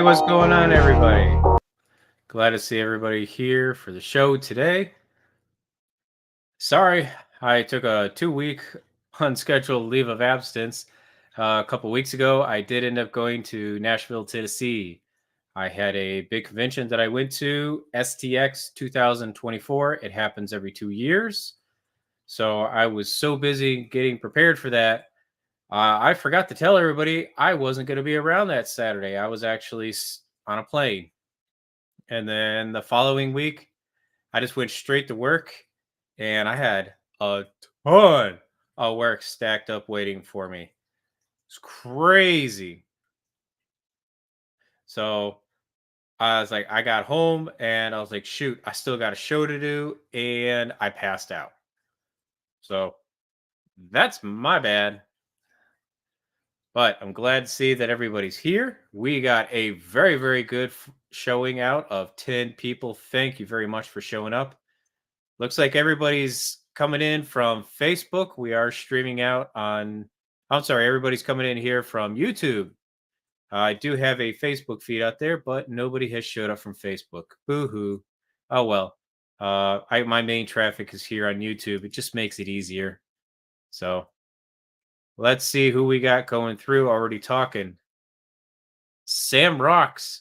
What's going on, everybody? Glad to see everybody here for the show today. Sorry, I took a 2 week unscheduled leave of absence. A couple weeks ago, I did end up going to Nashville, Tennessee. I had a big convention that I went to, STX 2024. It happens every 2 years. So I was so busy getting prepared for that. I forgot to tell everybody I wasn't going to be around that Saturday. I was actually on a plane. And then the following week, I just went straight to work and I had a ton of work stacked up waiting for me. It's crazy. So I was like, I got home and I was like, shoot, I still got a show to do. And I passed out. So that's my bad. But I'm glad to see that everybody's here. We got a very, very good showing out of 10 people. Thank you very much for showing up. Looks like everybody's coming in from Facebook. We are streaming out on, I'm sorry, everybody's coming in here from YouTube. I do have a Facebook feed out there, but nobody has showed up from Facebook. Boo hoo. Oh well. My main traffic is here on YouTube. It just makes it easier. So let's see who we got going through. Already talking. Sam Rocks.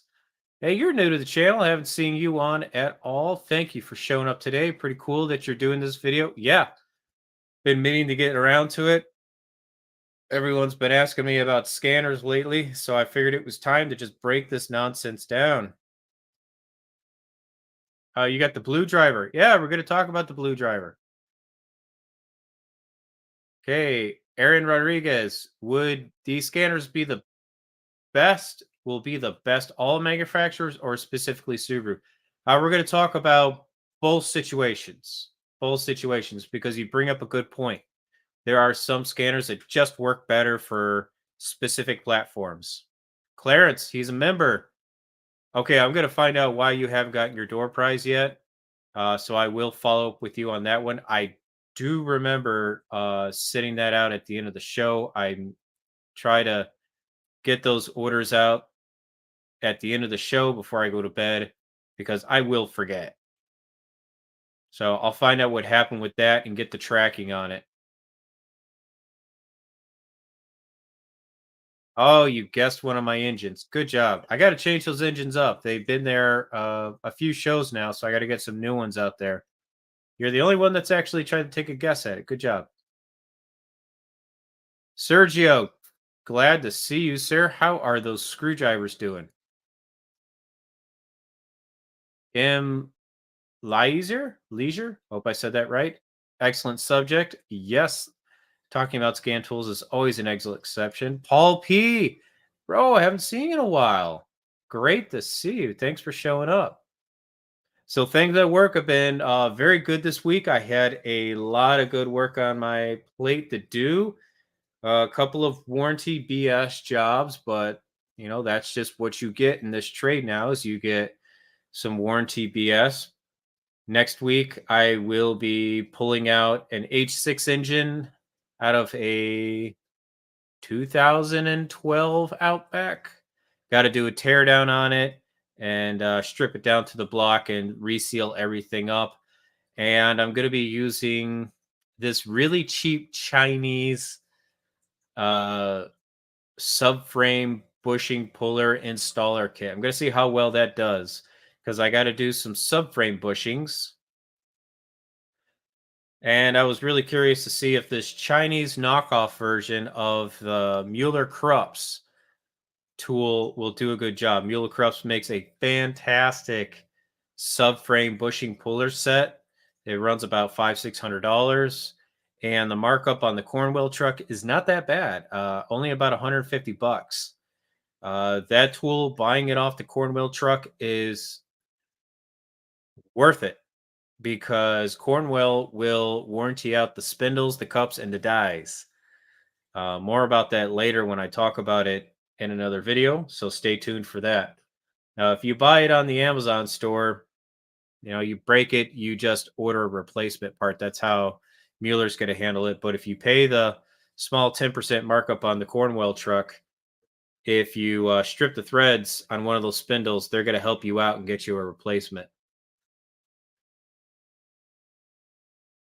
Hey, you're new to the channel. I haven't seen you on at all. Thank you for showing up today. Pretty cool that you're doing this video. Yeah, been meaning to get around to it. Everyone's been asking me about scanners lately, so I figured it was time to just break this nonsense down. You got the blue driver. Yeah, we're going to talk about the blue driver. Okay, Aaron Rodriguez. Would these scanners be the best? Will be the best all manufacturers or specifically Subaru? We're going to talk about both situations. Both situations, because you bring up a good point. There are some scanners that just work better for specific platforms. Clarence, he's a member. Okay, I'm going to find out why you haven't gotten your door prize yet. So I will follow up with you on that one. I do remember sitting that out at the end of the show. I try to get those orders out at the end of the show before I go to bed because I will forget. So I'll find out what happened with that and get the tracking on it. Oh, you guessed one of my engines. Good job. I got to change those engines up. They've been there a few shows now, so I got to get some new ones out there. You're the only one that's actually tried to take a guess at it. Good job. Sergio, glad to see you, sir. How are those screwdrivers doing? M. Leisure? Hope I said that right. Excellent subject. Yes, talking about scan tools is always an excellent exception. Paul P. Bro, I haven't seen you in a while. Great to see you. Thanks for showing up. So things at work have been very good this week. I had a lot of good work on my plate to do. A couple of warranty BS jobs, but that's just what you get in this trade now. Is you get some warranty BS. Next week, I will be pulling out an H6 engine out of a 2012 Outback. Got to do a teardown on it and strip it down to the block and reseal everything up. And I'm going to be using this really cheap Chinese subframe bushing puller installer kit. I'm going to see how well that does because I got to do some subframe bushings. And I was really curious to see if this Chinese knockoff version of the Mueller Krups tool will do a good job. Mueller Krups makes a fantastic subframe bushing puller set. It runs about $500-600, and the markup on the Cornwell truck is not that bad. Only about $150. That tool, buying it off the Cornwell truck, is worth it because Cornwell will warranty out the spindles, the cups, and the dies. More about that later when I talk about it in another video, so stay tuned for that. Now, if you buy it on the Amazon store, you break it, you just order a replacement part. That's how Mueller's going to handle it. But if you pay the small 10% markup on the Cornwell truck, if you strip the threads on one of those spindles, they're going to help you out and get you a replacement.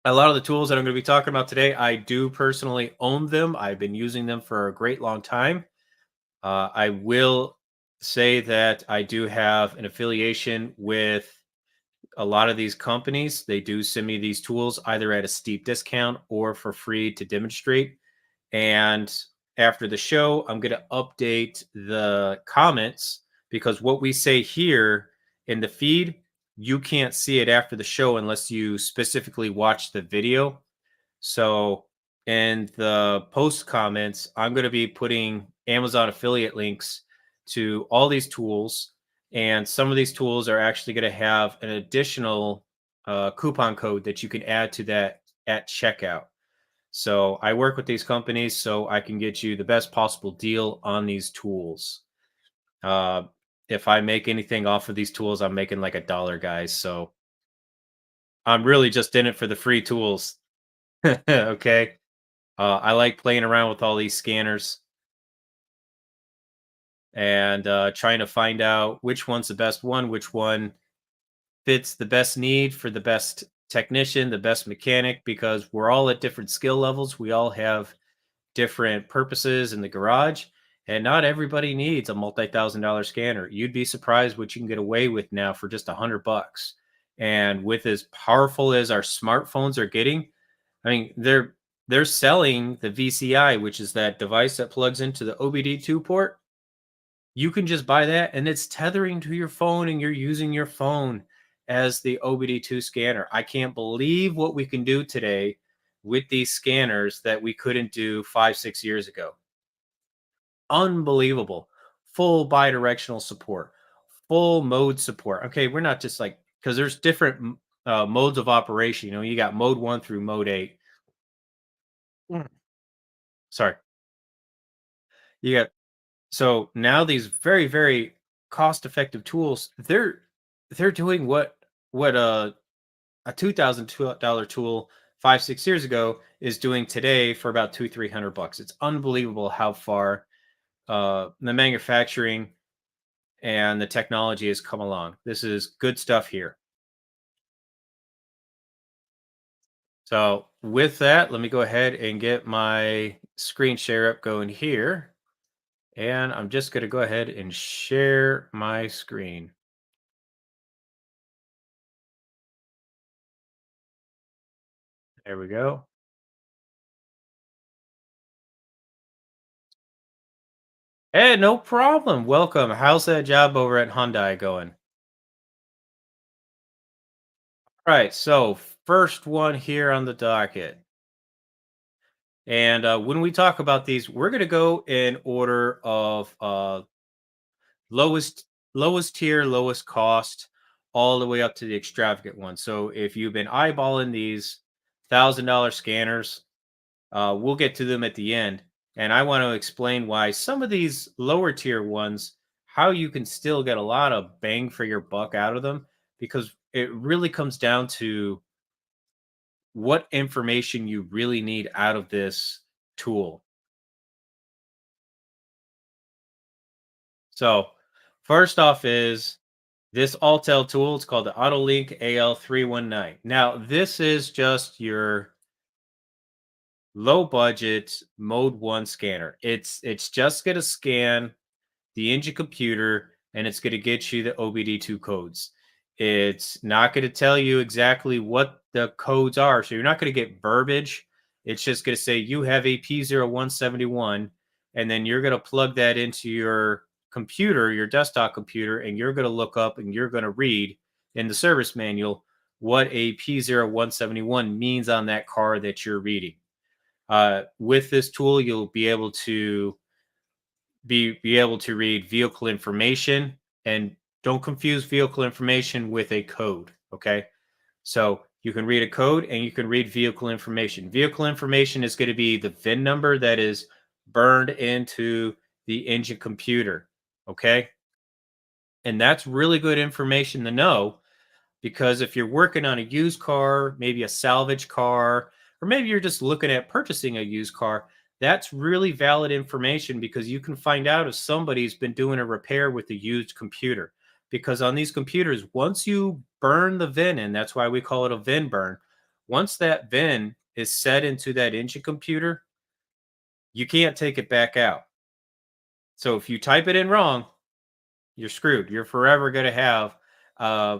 A lot of the tools that I'm going to be talking about today, I do personally own them. I've been using them for a great long time. I will say that I do have an affiliation with a lot of these companies. They do send me these tools either at a steep discount or for free to demonstrate. And after the show, I'm going to update the comments because what we say here in the feed, you can't see it after the show unless you specifically watch the video. So in the post comments, I'm going to be putting Amazon affiliate links to all these tools. And some of these tools are actually going to have an additional coupon code that you can add to that at checkout. So I work with these companies so I can get you the best possible deal on these tools. Uh, if I make anything off of these tools, I'm making like $1, guys. So I'm really just in it for the free tools. Okay. I like playing around with all these scanners and trying to find out which one's the best one, which one fits the best need for the best technician, the best mechanic, because we're all at different skill levels. We all have different purposes in the garage, and not everybody needs a multi-thousand-dollar scanner. You'd be surprised what you can get away with now for just $100. And with as powerful as our smartphones are getting, I mean, they're selling the VCI, which is that device that plugs into the OBD2 port. You can just buy that and it's tethering to your phone and you're using your phone as the OBD2 scanner. I can't believe what we can do today with these scanners that we couldn't do 5, 6 years ago. Unbelievable. Full bidirectional support, full mode support. Okay, we're not just like, because there's different modes of operation. You know, you got mode 1 through mode 8. Mm. Sorry. You got So now these very, very cost-effective tools, they're doing what a $2,000 tool 5, 6 years ago is doing today for about 200, $300. It's unbelievable how far the manufacturing and the technology has come along. This is good stuff here. So with that, let me go ahead and get my screen share up going here. And I'm just going to go ahead and share my screen. There we go. Hey, no problem. Welcome. How's that job over at Hyundai going? All right. So, first one here on the docket. And when we talk about these, we're going to go in order of lowest lowest tier, lowest cost, all the way up to the extravagant one. So, if you've been eyeballing these $1,000 scanners, we'll get to them at the end. And I want to explain why some of these lower tier ones, how you can still get a lot of bang for your buck out of them, because it really comes down to what information you really need out of this tool. So, first off, is this Autel tool. It's called the Auto AL319. Now, this is just your low budget mode 1 scanner. It's just going to scan the engine computer and it's going to get you the OBD2 codes. It's not going to tell you exactly what the codes are. So you're not going to get verbiage. It's just going to say you have a P0171, and then you're going to plug that into your computer, your desktop computer, and you're going to look up and you're going to read in the service manual what a P0171 means on that car that you're reading. With this tool, you'll be able to be able to read vehicle information, and don't confuse vehicle information with a code. Okay, so you can read a code and you can read vehicle information. Vehicle information is going to be the VIN number that is burned into the engine computer. Okay, and that's really good information to know, because if you're working on a used car, maybe a salvage car, or maybe you're just looking at purchasing a used car, That's really valid information because you can find out if somebody's been doing a repair with a used computer. Because on these computers, once you burn the VIN in, that's why we call it a VIN burn. Once that VIN is set into that engine computer, you can't take it back out. So if you type it in wrong, you're screwed. You're forever going to have uh,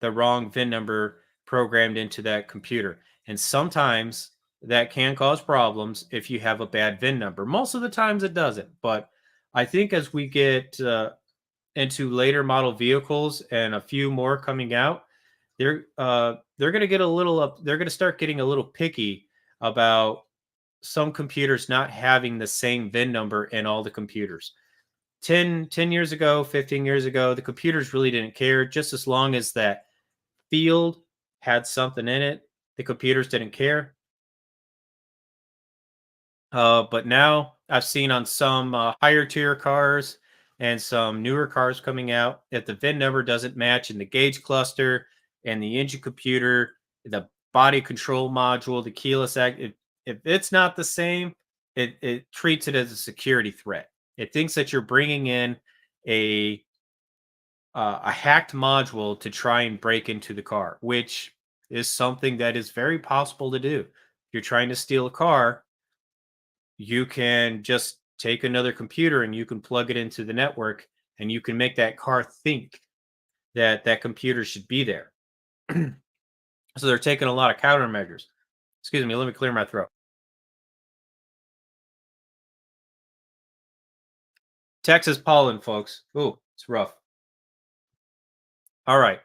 the wrong VIN number programmed into that computer. And sometimes that can cause problems if you have a bad VIN number. Most of the times it doesn't. But I think as we get into later model vehicles and a few more coming out, they're going to get a little up. They're going to start getting a little picky about some computers not having the same VIN number in all the computers. 10 years ago, 15 years ago, the computers really didn't care. Just as long as that field had something in it, the computers didn't care. But now I've seen on some higher tier cars and some newer cars coming out that the VIN number doesn't match in the gauge cluster and the engine computer, the body control module, the keyless act. If it's not the same, it treats it as a security threat. It thinks that you're bringing in a a hacked module to try and break into the car, which is something that is very possible to do. If you're trying to steal a car, you can just take another computer and you can plug it into the network and you can make that car think that that computer should be there. So they're taking a lot of countermeasures. Excuse me, let me clear my throat. Texas pollen, folks. Ooh, it's rough. All right.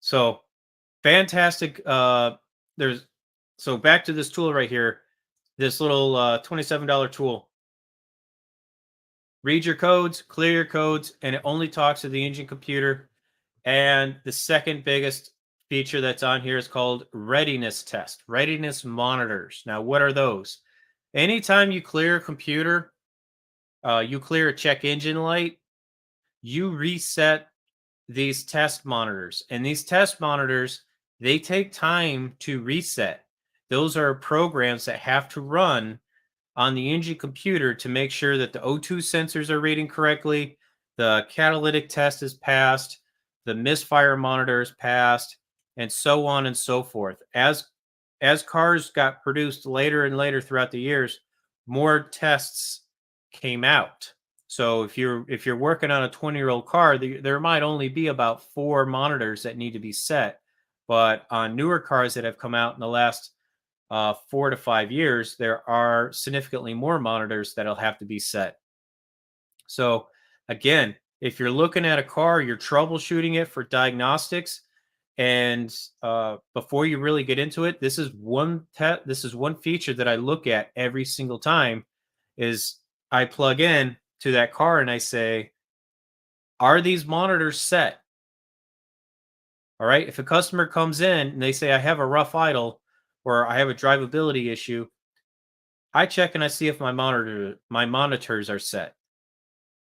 So fantastic. There's so back to this tool right here. This little $27 tool. Read your codes, clear your codes, and it only talks to the engine computer. And the second biggest feature that's on here is called readiness test, readiness monitors. Now, what are those? Anytime you clear a computer, you clear a check engine light, you reset these test monitors. And these test monitors, they take time to reset. Those are programs that have to run on the engine computer to make sure that the O2 sensors are reading correctly, the catalytic test is passed, the misfire monitor is passed, and so on and so forth. As cars got produced later and later throughout the years, more tests came out. So if you're working on a 20-year-old car, there might only be about 4 monitors that need to be set. But on newer cars that have come out in the last 4 to 5 years, there are significantly more monitors that'll have to be set. So, again, if you're looking at a car, you're troubleshooting it for diagnostics, and before you really get into it, this is one feature that I look at every single time. Is I plug in to that car and I say, "Are these monitors set?" All right. If a customer comes in and they say, "I have a rough idle," or "I have a drivability issue," I check and I see if my monitors are set.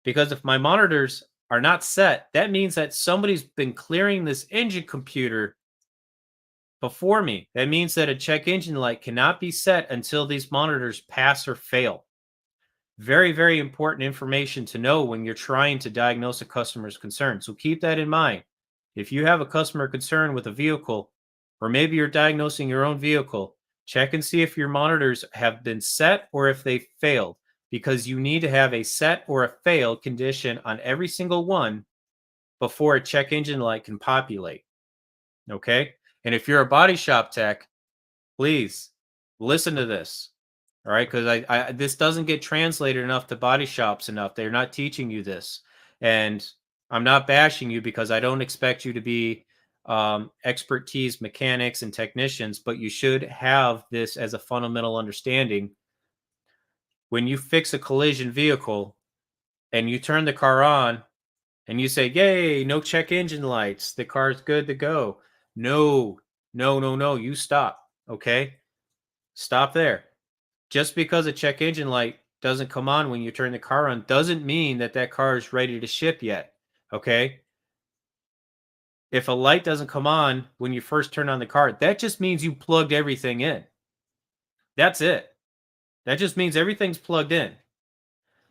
Because if my monitors are not set, that means that somebody's been clearing this engine computer before me. That means that a check engine light cannot be set until these monitors pass or fail. Very, very important information to know when you're trying to diagnose a customer's concern. So keep that in mind. If you have a customer concern with a vehicle, or maybe you're diagnosing your own vehicle, check and see if your monitors have been set or if they failed, because you need to have a set or a failed condition on every single one before a check engine light can populate. Okay. And if you're a body shop tech, please listen to this. All right, because I this doesn't get translated enough to body shops enough. They're not teaching you this, and I'm not bashing you because I don't expect you to be expertise mechanics and technicians, but you should have this as a fundamental understanding. When you fix a collision vehicle and you turn the car on and you say, "Yay, no check engine lights, the car's good to go." No, no, no, no. You stop. Okay, stop there. Just because a check engine light doesn't come on when you turn the car on doesn't mean that that car is ready to ship yet. Okay. If a light doesn't come on when you first turn on the car, that just means you plugged everything in. That's it. That just means everything's plugged in.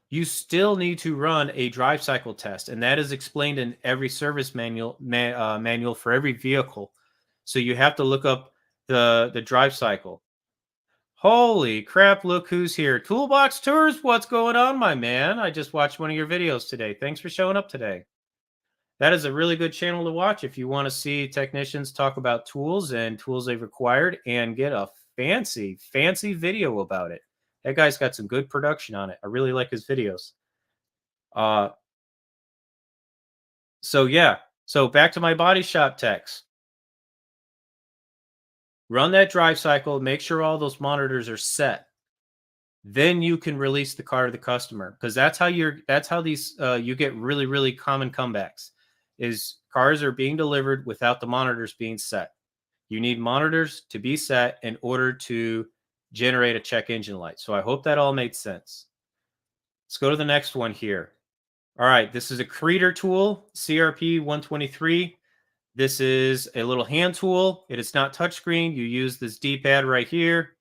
You still need to run a drive cycle test, and that is explained in every service manual for every vehicle. So you have to look up the drive cycle. Holy crap, look who's here. Toolbox Tours, what's going on, my man? I just watched one of your videos today. Thanks for showing up today. That is a really good channel to watch if you want to see technicians talk about tools and tools they've required and get a fancy video about it. That guy's got some good production on it. I really like his videos. Uh, so yeah. So back to my body shop techs. Run that drive cycle, make sure all those monitors are set. Then you can release the car to the customer, because that's how these you get really common comebacks. Is cars are being delivered without the monitors being set. You need monitors to be set in order to generate a check engine light. So I hope that all made sense. Let's go to the next one here. All right, this is a Creator tool, CRP 123. This is a little hand tool. It is not touchscreen. You use this D-pad right here.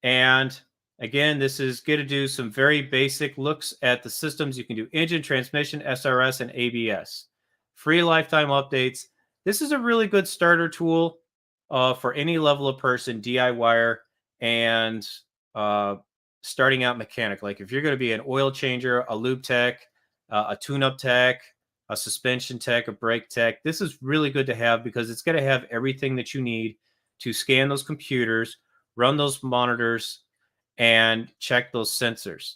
And again, this is going to do some very basic looks at the systems. You can do engine, transmission, SRS, and ABS. Free lifetime updates. This is a really good starter tool for any level of person, DIYer, and starting out mechanic. Like if you're going to be an oil changer, a lube tech, a tune-up tech, a suspension tech, a brake tech, this is really good to have because it's going to have everything that you need to scan those computers, run those monitors, and check those sensors.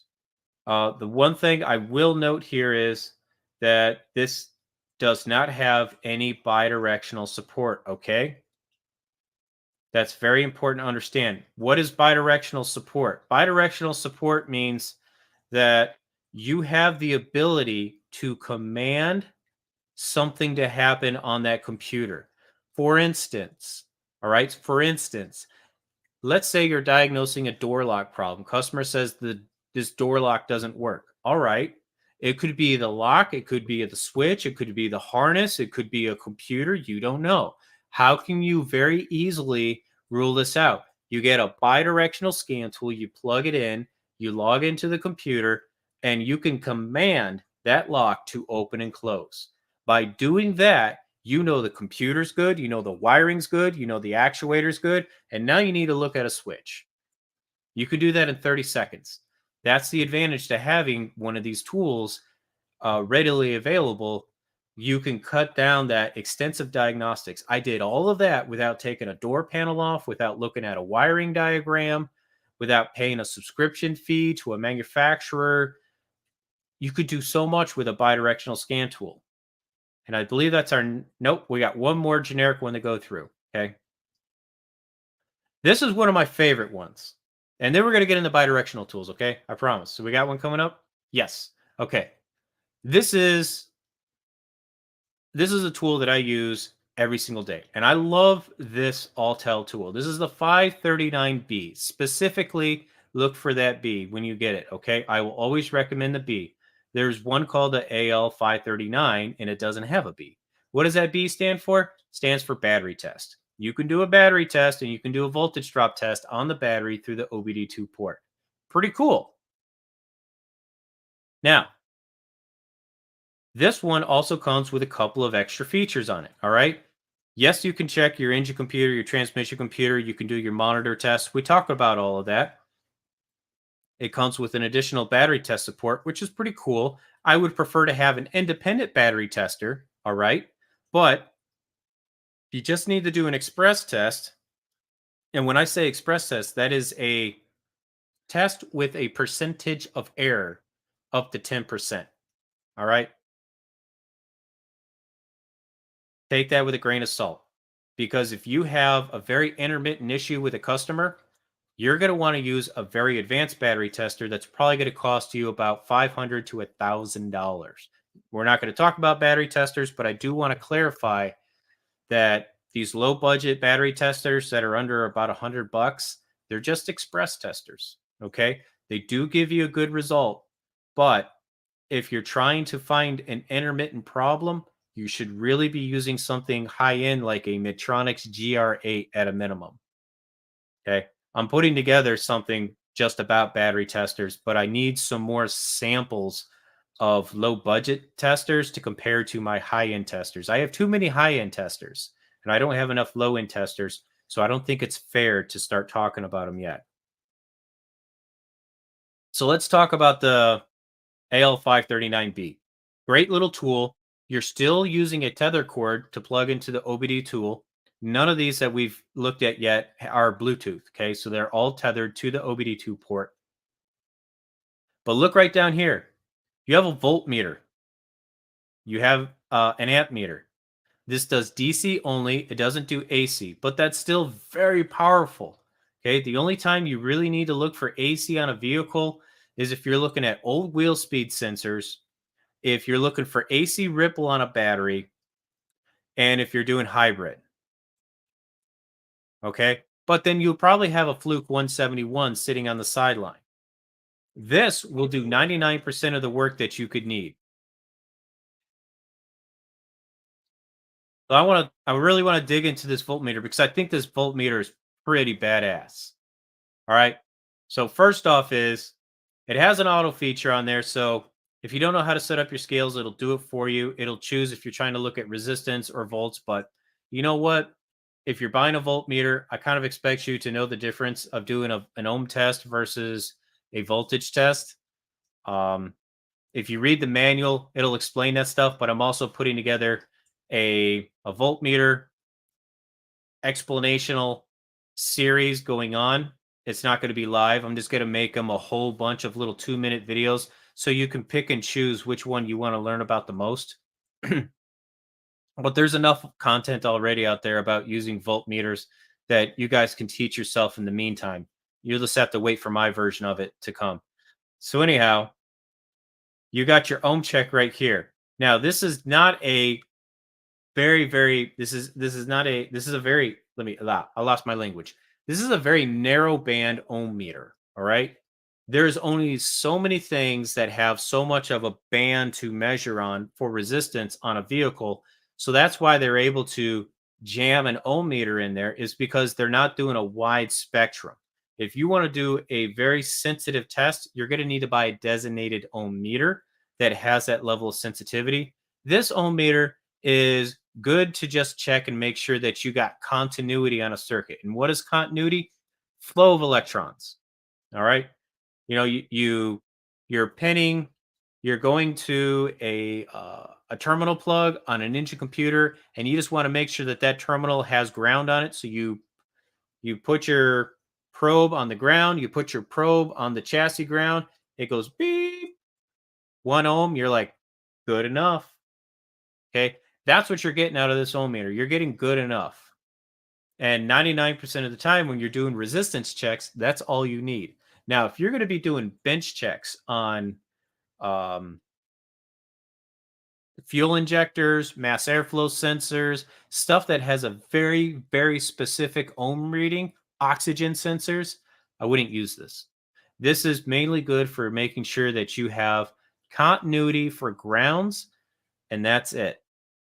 The one thing I will note here is that this does not have any bidirectional support, okay? That's very important to understand. What is bidirectional support? Bidirectional support means that you have the ability to command something to happen on that computer. For instance, all right, for instance, let's say you're diagnosing a door lock problem. Customer says this door lock doesn't work. All right. It could be the lock, it could be the switch, it could be the harness, it could be a computer. You don't know. How can you very easily rule this out? You get a bidirectional scan tool, you plug it in, you log into the computer, and you can command that lock to open and close. By doing that, you know the computer's good, you know the wiring's good, you know the actuator's good, and now you need to look at a switch. You can do that in 30 seconds. That's the advantage to having one of these tools readily available. You can cut down that extensive diagnostics. I did all of that without taking a door panel off, without looking at a wiring diagram, without paying a subscription fee to a manufacturer. You could do so much with a bidirectional scan tool. And I believe that's our, nope, we got one more generic one to go through. Okay. This is one of my favorite ones. And then we're going to get into bidirectional tools. Okay. I promise. So we got one coming up. Yes. Okay. This is a tool that I use every single day. And I love this Autel tool. This is the 539B. Specifically, look for that B when you get it. Okay. I will always recommend the B. There's one called the AL539 and it doesn't have a B. What does that B stand for? Stands for battery test. You can do a battery test and you can do a voltage drop test on the battery through the OBD2 port. Pretty cool. Now, this one also comes with a couple of extra features on it. All right. Yes, you can check your engine computer, your transmission computer. You can do your monitor tests. We talk about all of that. It comes with an additional battery test support, which is pretty cool. I would prefer to have an independent battery tester. All right. But you just need to do an express test. And when I say express test, that is a test with a percentage of error up to 10%. All right. Take that with a grain of salt. Because if you have a very intermittent issue with a customer, you're going to want to use a very advanced battery tester that's probably going to cost you about $500 to $1,000. We're not going to talk about battery testers, but I do want to clarify that these low budget battery testers that are under about $100, they're just express testers. Okay. They do give you a good result, but if you're trying to find an intermittent problem, you should really be using something high end like a Medtronic's GR8 at a minimum. Okay. I'm putting together something just about battery testers, but I need some more samples of low budget testers to compare to my high end testers. I have too many high end testers and I don't have enough low end testers. So I don't think it's fair to start talking about them yet. So let's talk about the AL539B. Great little tool. You're still using a tether cord to plug into the OBD tool. None of these that we've looked at yet are Bluetooth. Okay. So they're all tethered to the OBD2 port. But look right down here. You have a voltmeter. You have an amp meter. This does DC only. It doesn't do AC, but that's still very powerful. Okay. The only time you really need to look for AC on a vehicle is if you're looking at old wheel speed sensors, if you're looking for AC ripple on a battery, and if you're doing hybrid. Okay. But then you'll probably have a Fluke 171 sitting on the sideline. This will do 99% of the work that you could need. So I really want to dig into this voltmeter because I think this voltmeter is pretty badass. All right. So first off is it has an auto feature on there. So if you don't know how to set up your scales, it'll do it for you. It'll choose if you're trying to look at resistance or volts. But you know what? If you're buying a voltmeter, I kind of expect you to know the difference of doing an ohm test versus a voltage test. Um, if you read the manual, it'll explain that stuff. But I'm also putting together a voltmeter explanational series going on. It's not going to be live. I'm just going to make them a whole bunch of little 2-minute videos so you can pick and choose which one you want to learn about the most. But there's enough content already out there about using voltmeters that you guys can teach yourself in the meantime. You'll just have to wait for my version of it to come. So, anyhow, you got your ohm check right here. Now, this is not a this is a very I lost my language. This is a very narrow band ohm meter. All right. There's only so many things that have so much of a band to measure on for resistance on a vehicle. So that's why they're able to jam an ohm meter in there, is because they're not doing a wide spectrum. If you want to do a very sensitive test, you're going to need to buy a designated ohm meter that has that level of sensitivity. This ohm meter is good to just check and make sure that you got continuity on a circuit. And what is continuity? Flow of electrons. All right. You know, you're pinning, you're going to a terminal plug on an engine computer, and you just want to make sure that that terminal has ground on it. So you put your probe on the ground, you put your probe on the chassis ground. It goes beep, 1 ohm. You're like, good enough. Okay. That's what you're getting out of this ohm meter. You're getting good enough. And 99% of the time when you're doing resistance checks, that's all you need. Now, if you're going to be doing bench checks on um, fuel injectors, mass airflow sensors, stuff that has a very, very specific ohm reading, oxygen sensors, I wouldn't use this. This is mainly good for making sure that you have continuity for grounds, and that's it.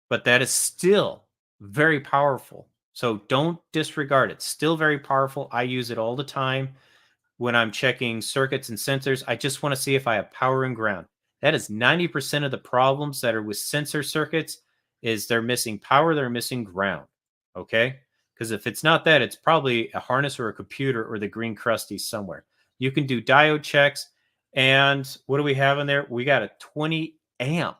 But that is still very powerful. So don't disregard it. Still very powerful. I use it all the time when I'm checking circuits and sensors. I just want to see if I have power and ground. That is 90% of the problems that are with sensor circuits is they're missing power, they're missing ground. Okay? Because if it's not that, it's probably a harness or a computer or the green crusty somewhere. You can do diode checks. And what do we have in there? We got a 20 amp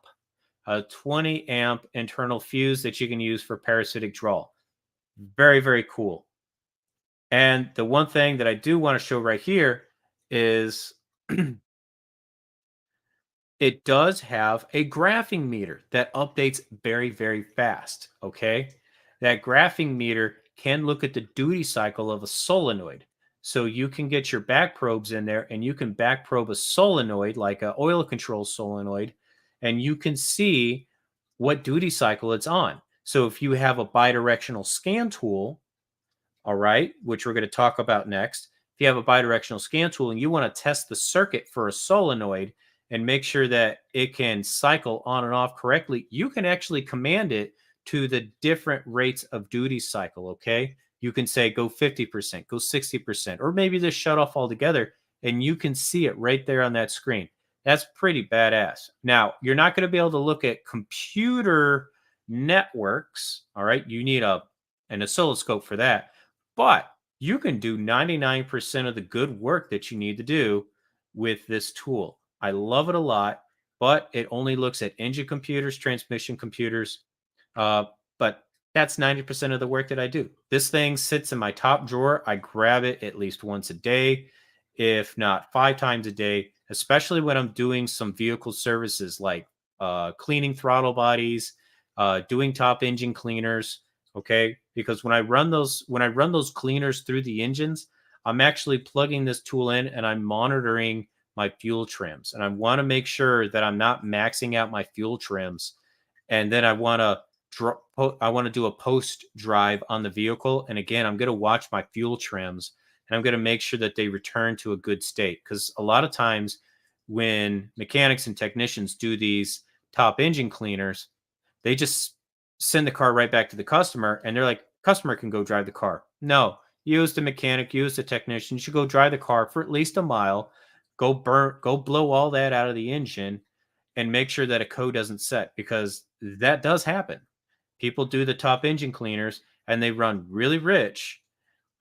internal fuse that you can use for parasitic draw. Very, very cool. And the one thing that I do want to show right here is it does have a graphing meter that updates very, very fast. Okay. That graphing meter can look at the duty cycle of a solenoid. So you can get your back probes in there and you can back probe a solenoid, like an oil control solenoid, and you can see what duty cycle it's on. So if you have a bidirectional scan tool, all right, which we're going to talk about next. If you have a bidirectional scan tool and you want to test the circuit for a solenoid and make sure that it can cycle on and off correctly, you can actually command it to the different rates of duty cycle. Okay. You can say go 50%, go 60%, or maybe just shut off altogether. and you can see it right there on that screen. That's pretty badass. Now, you're not going to be able to look at computer networks. All right. You need an oscilloscope for that. But you can do 99% of the good work that you need to do with this tool. I love it a lot, but it only looks at engine computers, transmission computers. Uh, but that's 90% of the work that I do. This thing sits in my top drawer. I grab it at least once a day, if not 5 times a day, especially when I'm doing some vehicle services like cleaning throttle bodies, doing top engine cleaners. Okay, because when I run those cleaners through the engines, I'm actually plugging this tool in and I'm monitoring my fuel trims, and I want to make sure that I'm not maxing out my fuel trims, and then I want to do a post drive on the vehicle. And again, I'm going to watch my fuel trims and I'm going to make sure that they return to a good state. Because a lot of times when mechanics and technicians do these top engine cleaners, they just send the car right back to the customer and they're like, customer can go drive the car. No, use the mechanic, use the technician. You should go drive the car for at least a mile, go blow all that out of the engine and make sure that a code doesn't set, because that does happen. People do the top engine cleaners and they run really rich,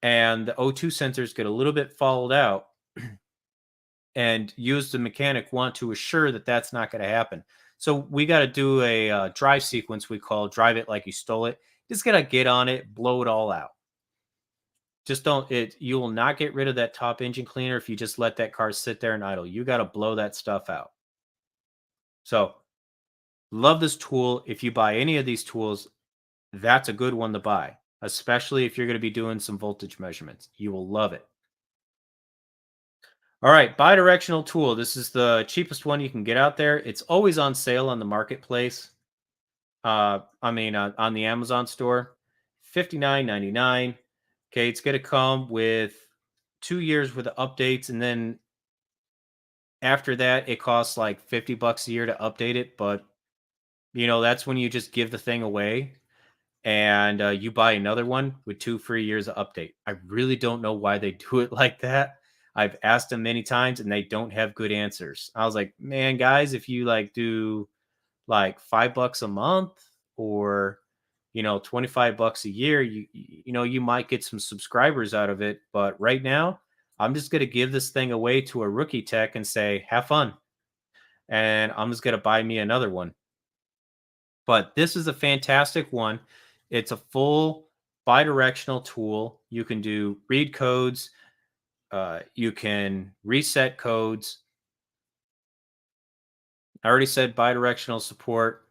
and the O2 sensors get a little bit fouled out, and use the mechanic want to assure that that's not going to happen. So we got to do a drive sequence we call drive it like you stole it. Just got to get on it, blow it all out. Just don't it. You will not get rid of that top engine cleaner if you just let that car sit there and idle. You got to blow that stuff out. So love this tool. If you buy any of these tools, that's a good one to buy, especially if you're going to be doing some voltage measurements. You will love it. All right, bidirectional tool. This is the cheapest one you can get out there. It's always on sale on the marketplace. On the Amazon store, 59.99. Okay, it's going to come with 2 years worth of updates, and then after that, it costs like $50 a year to update it. But that's when you just give the thing away and you buy another one with 2 free years of update. I really don't know why they do it like that. I've asked them many times and they don't have good answers. I was like, man, guys, if you like do like $5 a month or 25 bucks a year, you might get some subscribers out of it. But right now, I'm just gonna give this thing away to a rookie tech and say, have fun. And I'm just gonna buy me another one. But this is a fantastic one. It's a full bidirectional tool. You can do read codes, you can reset codes. I already said bidirectional support.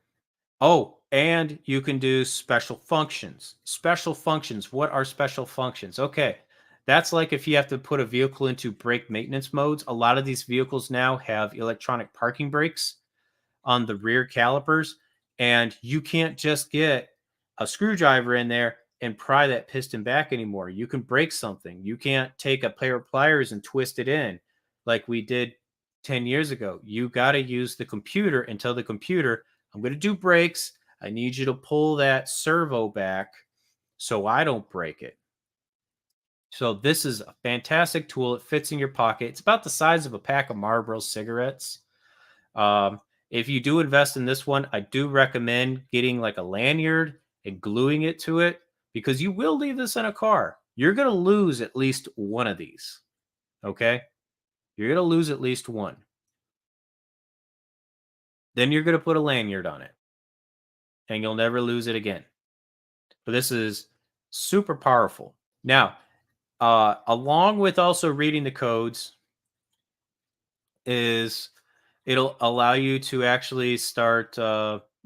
Oh, and you can do special functions. Special functions. What are special functions? Okay. That's like if you have to put a vehicle into brake maintenance modes. A lot of these vehicles now have electronic parking brakes on the rear calipers, and you can't just get a screwdriver in there and pry that piston back anymore. You can break something. You can't take a pair of pliers and twist it in like we did 10 years ago. You got to use the computer and tell the computer, I'm going to do brakes. I need you to pull that servo back so I don't break it. So this is a fantastic tool. It fits in your pocket. It's about the size of a pack of Marlboro cigarettes. Um, if you do invest in this one, I do recommend getting like a lanyard and gluing it to it, because you will leave this in a car. You're going to lose at least one of these. Okay. You're going to lose at least one. Then you're going to put a lanyard on it and you'll never lose it again. But this is super powerful. Now, along with also reading the codes, is it'll allow you to actually start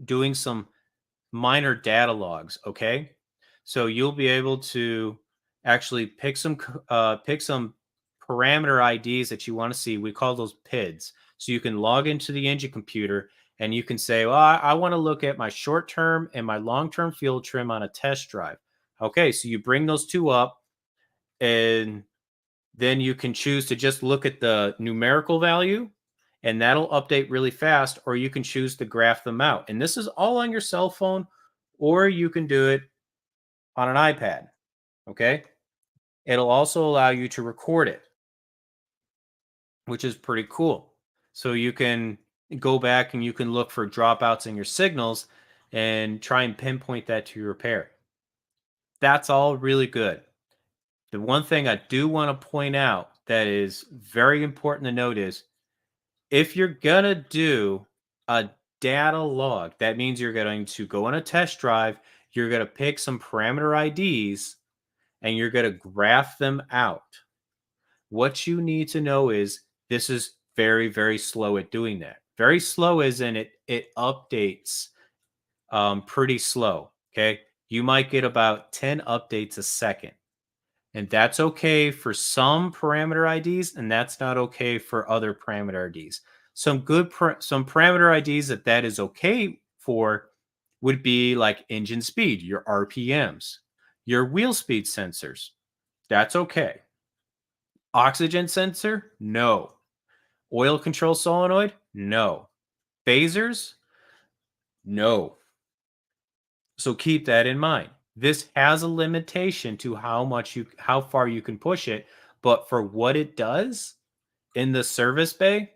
doing some minor data logs. Okay, so you'll be able to actually pick some parameter IDs that you want to see. We call those PIDs. So you can log into the engine computer and you can say, well, I want to look at my short term and my long term field trim on a test drive. Okay, so you bring those two up, and then you can choose to just look at the numerical value, and that'll update really fast, or you can choose to graph them out. And this is all on your cell phone, or you can do it on an iPad. Okay. It'll also allow you to record it. which is pretty cool. So you can go back and you can look for dropouts in your signals and try and pinpoint that to your repair. That's all really good. The one thing I do want to point out that is very important to note is if you're going to do a data log, that means you're going to go on a test drive, you're going to pick some parameter IDs, and you're going to graph them out. What you need to know is this is very, very slow at doing that. Very slow as in it updates pretty slow. Okay. You might get about 10 updates a second. And that's okay for some parameter IDs, and that's not okay for other parameter IDs. Some parameter IDs that is okay for would be like engine speed, your RPMs, your wheel speed sensors. That's okay. Oxygen sensor? No. Oil control solenoid? No. Phasers? No. So keep that in mind. This has a limitation to how far you can push it, but for what it does in the service bay,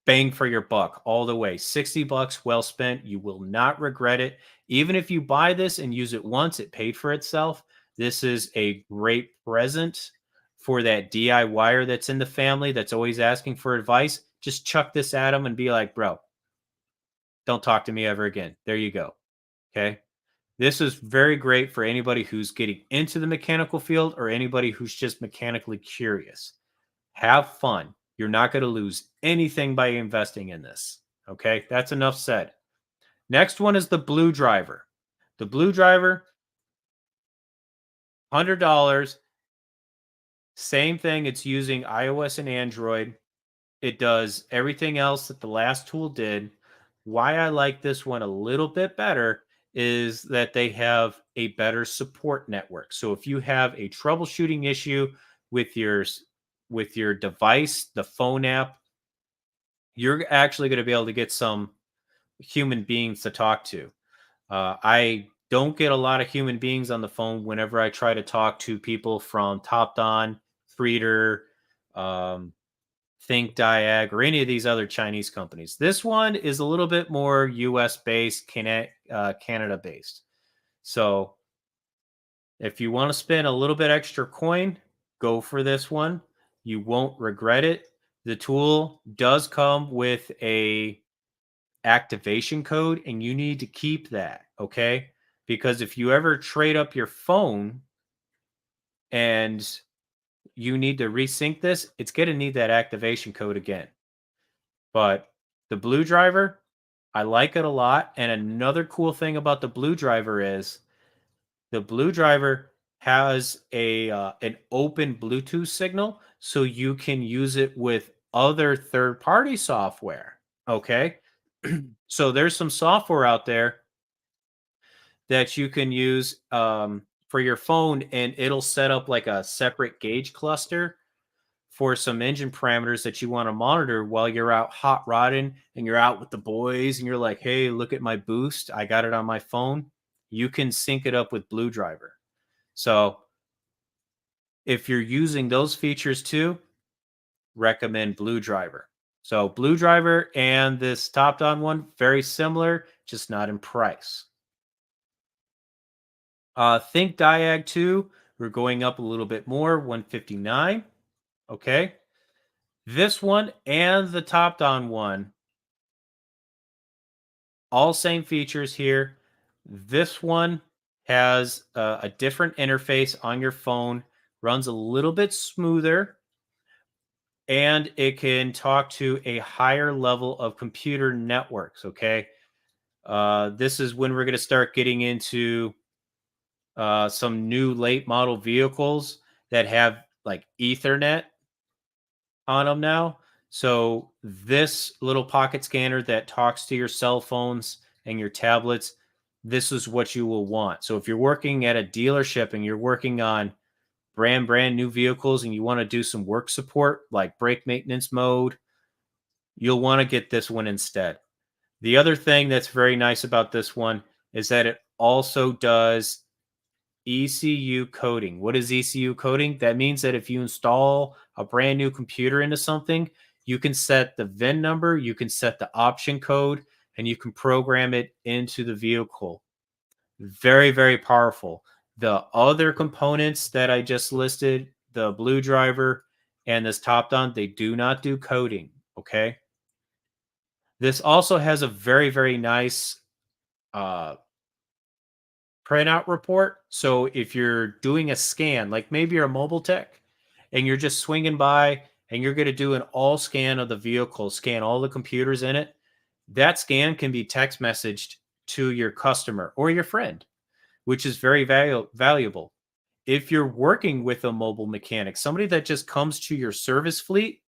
bang for your buck all the way. 60 bucks well spent. You will not regret it. Even if you buy this and use it once, it paid for itself. This is a great present for that DIYer that's in the family that's always asking for advice. Just chuck this at them and be like, bro, don't talk to me ever again. There you go. Okay. This is very great for anybody who's getting into the mechanical field or anybody who's just mechanically curious. Have fun. You're not going to lose anything by investing in this. Okay, that's enough said. Next one is the Blue Driver. The Blue Driver, $100. Same thing. It's using iOS and Android. It does everything else that the last tool did. Why I like this one a little bit better is that they have a better support network. So if you have a troubleshooting issue with your device, the phone app, you're actually going to be able to get some human beings to talk to. I don't get a lot of human beings on the phone whenever I try to talk to people from TopDon, Freeder, um, Think Diag, or any of these other Chinese companies. This one is a little bit more US based, Canada based. So if you want to spend a little bit extra coin, go for this one. You won't regret it. The tool does come with a activation code and you need to keep that, okay? Because if you ever trade up your phone and you need to resync this, it's going to need that activation code again. But the Blue Driver, I like it a lot. And another cool thing about the Blue Driver is the Blue Driver has an open Bluetooth signal, so you can use it with other third-party software. Okay, so there's some software out there that you can use for your phone, and it'll set up like a separate gauge cluster for some engine parameters that you want to monitor while you're out hot rodding and you're out with the boys and you're like, hey, look at my boost. I got it on my phone. You can sync it up with Blue Driver. So if you're using those features too, recommend Blue Driver. So Blue Driver and this top down one, very similar, just not in price. Think Diag 2, we're going up a little bit more, 159. Okay. This one and the top down one, all same features here. This one has a different interface on your phone, runs a little bit smoother, and it can talk to a higher level of computer networks. Okay. This is when we're going to start getting into some new late model vehicles that have like Ethernet on them now. So this little pocket scanner that talks to your cell phones and your tablets, this is what you will want. So if you're working at a dealership and you're working on brand new vehicles and you want to do some work support like brake maintenance mode, you'll want to get this one instead. The other thing that's very nice about this one is that it also does ECU coding. What is ECU coding? That means that if you install a brand new computer into something, you can set the VIN number, you can set the option code, and you can program it into the vehicle. Very, very powerful. The other components that I just listed, the blue driver and this top down, they do not do coding. Okay. This also has a very, very nice uh, printout report. So if you're doing a scan, like maybe you're a mobile tech and you're just swinging by and you're going to do an all scan of the vehicle, scan all the computers in it, that scan can be text messaged to your customer or your friend, which is very valuable. If you're working with a mobile mechanic, somebody that just comes to your service fleet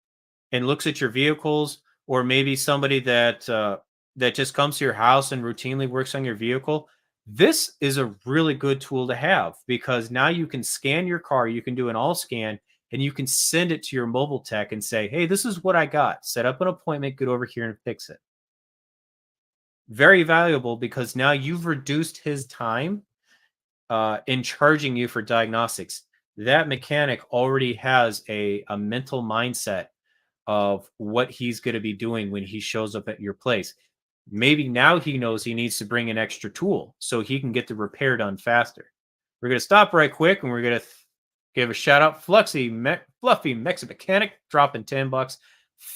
and looks at your vehicles, or maybe somebody that just comes to your house and routinely works on your vehicle, this is a really good tool to have because now you can scan your car, you can do an all scan, and you can send it to your mobile tech and say, "Hey, this is what I got. Set up an appointment, get over here and fix it." Very valuable because now you've reduced his time in charging you for diagnostics. That mechanic already has a mental mindset of what he's going to be doing when he shows up at your place. Maybe now he knows he needs to bring an extra tool so he can get the repair done faster. We're going to stop right quick and we're going to give a shout out Fluffy Mexican Mechanic dropping $10.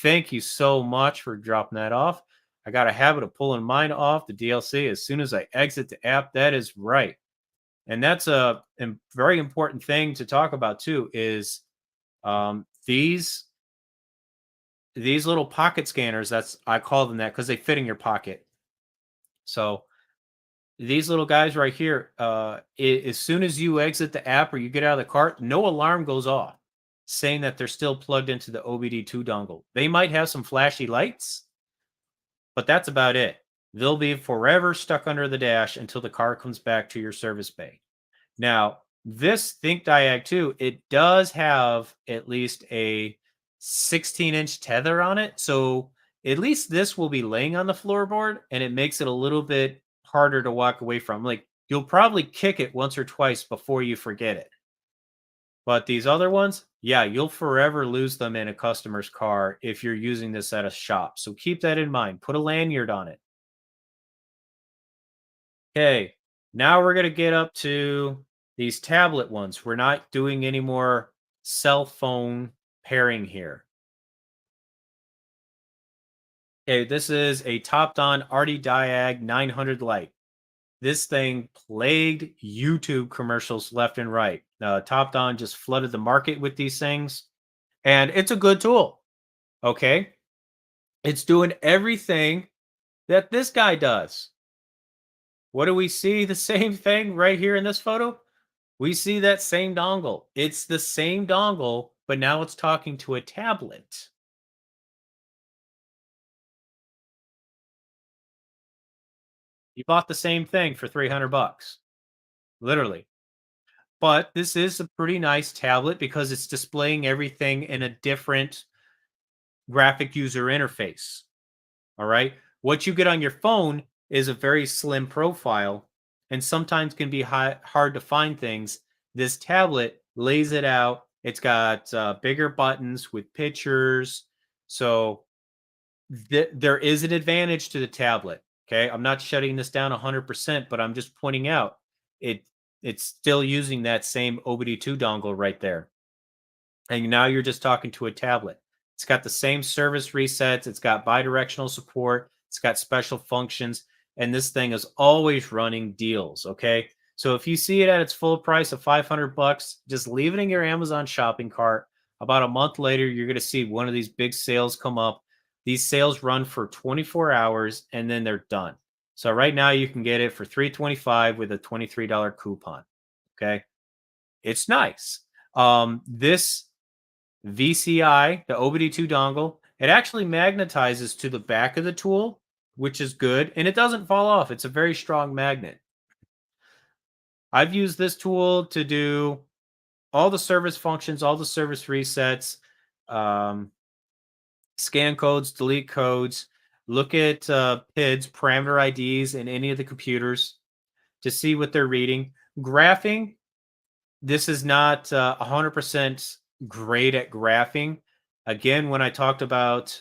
Thank you so much for dropping that off. I got a habit of pulling mine off the DLC as soon as I exit the app. That is right. And that's a very important thing to talk about too is these little pocket scanners. That's I call them that because they fit in your pocket. So these little guys right here, as soon as you exit the app or you get out of the cart, no alarm goes off saying that they're still plugged into the OBD2 dongle. They might have some flashy lights, but that's about it. They'll be forever stuck under the dash until the car comes back to your service bay. Now, this Think Diag 2, it does have at least a 16-inch tether on it. So at least this will be laying on the floorboard and it makes it a little bit harder to walk away from. Like you'll probably kick it once or twice before you forget it. But these other ones, yeah, you'll forever lose them in a customer's car if you're using this at a shop. So keep that in mind. Put a lanyard on it. Okay, now we're going to get up to these tablet ones. We're not doing any more cell phone pairing here. Okay, this is a Topdon RD Diag 900 Lite. This thing plagued YouTube commercials left and right. Topdon just flooded the market with these things, and it's a good tool. Okay, it's doing everything that this guy does. What do we see? The same thing right here in this photo. We see that same dongle. It's the same dongle, but now it's talking to a tablet. You bought the same thing for 300 bucks, literally. But this is a pretty nice tablet because it's displaying everything in a different graphic user interface. All right. What you get on your phone is a very slim profile and sometimes can be hard to find things. This tablet lays it out. It's got bigger buttons with pictures. So there is an advantage to the tablet. Okay. I'm not shutting this down 100%, but I'm just pointing out it it's still using that same OBD2 dongle right there. And now you're just talking to a tablet. It's got the same service resets. It's got bidirectional support. It's got special functions. And this thing is always running deals. Okay. So if you see it at its full price of 500 bucks, just leave it in your Amazon shopping cart. About a month later, you're going to see one of these big sales come up. These sales run for 24 hours and then they're done. So right now you can get it for $325 with a $23 coupon. Okay. It's nice. This VCI, the OBD2 dongle, it actually magnetizes to the back of the tool, which is good, and it doesn't fall off. It's a very strong magnet. I've used this tool to do all the service functions, all the service resets, um, scan codes, delete codes, look at PIDs, parameter IDs in any of the computers to see what they're reading. Graphing, This is not 100% great at graphing. Again, when I talked about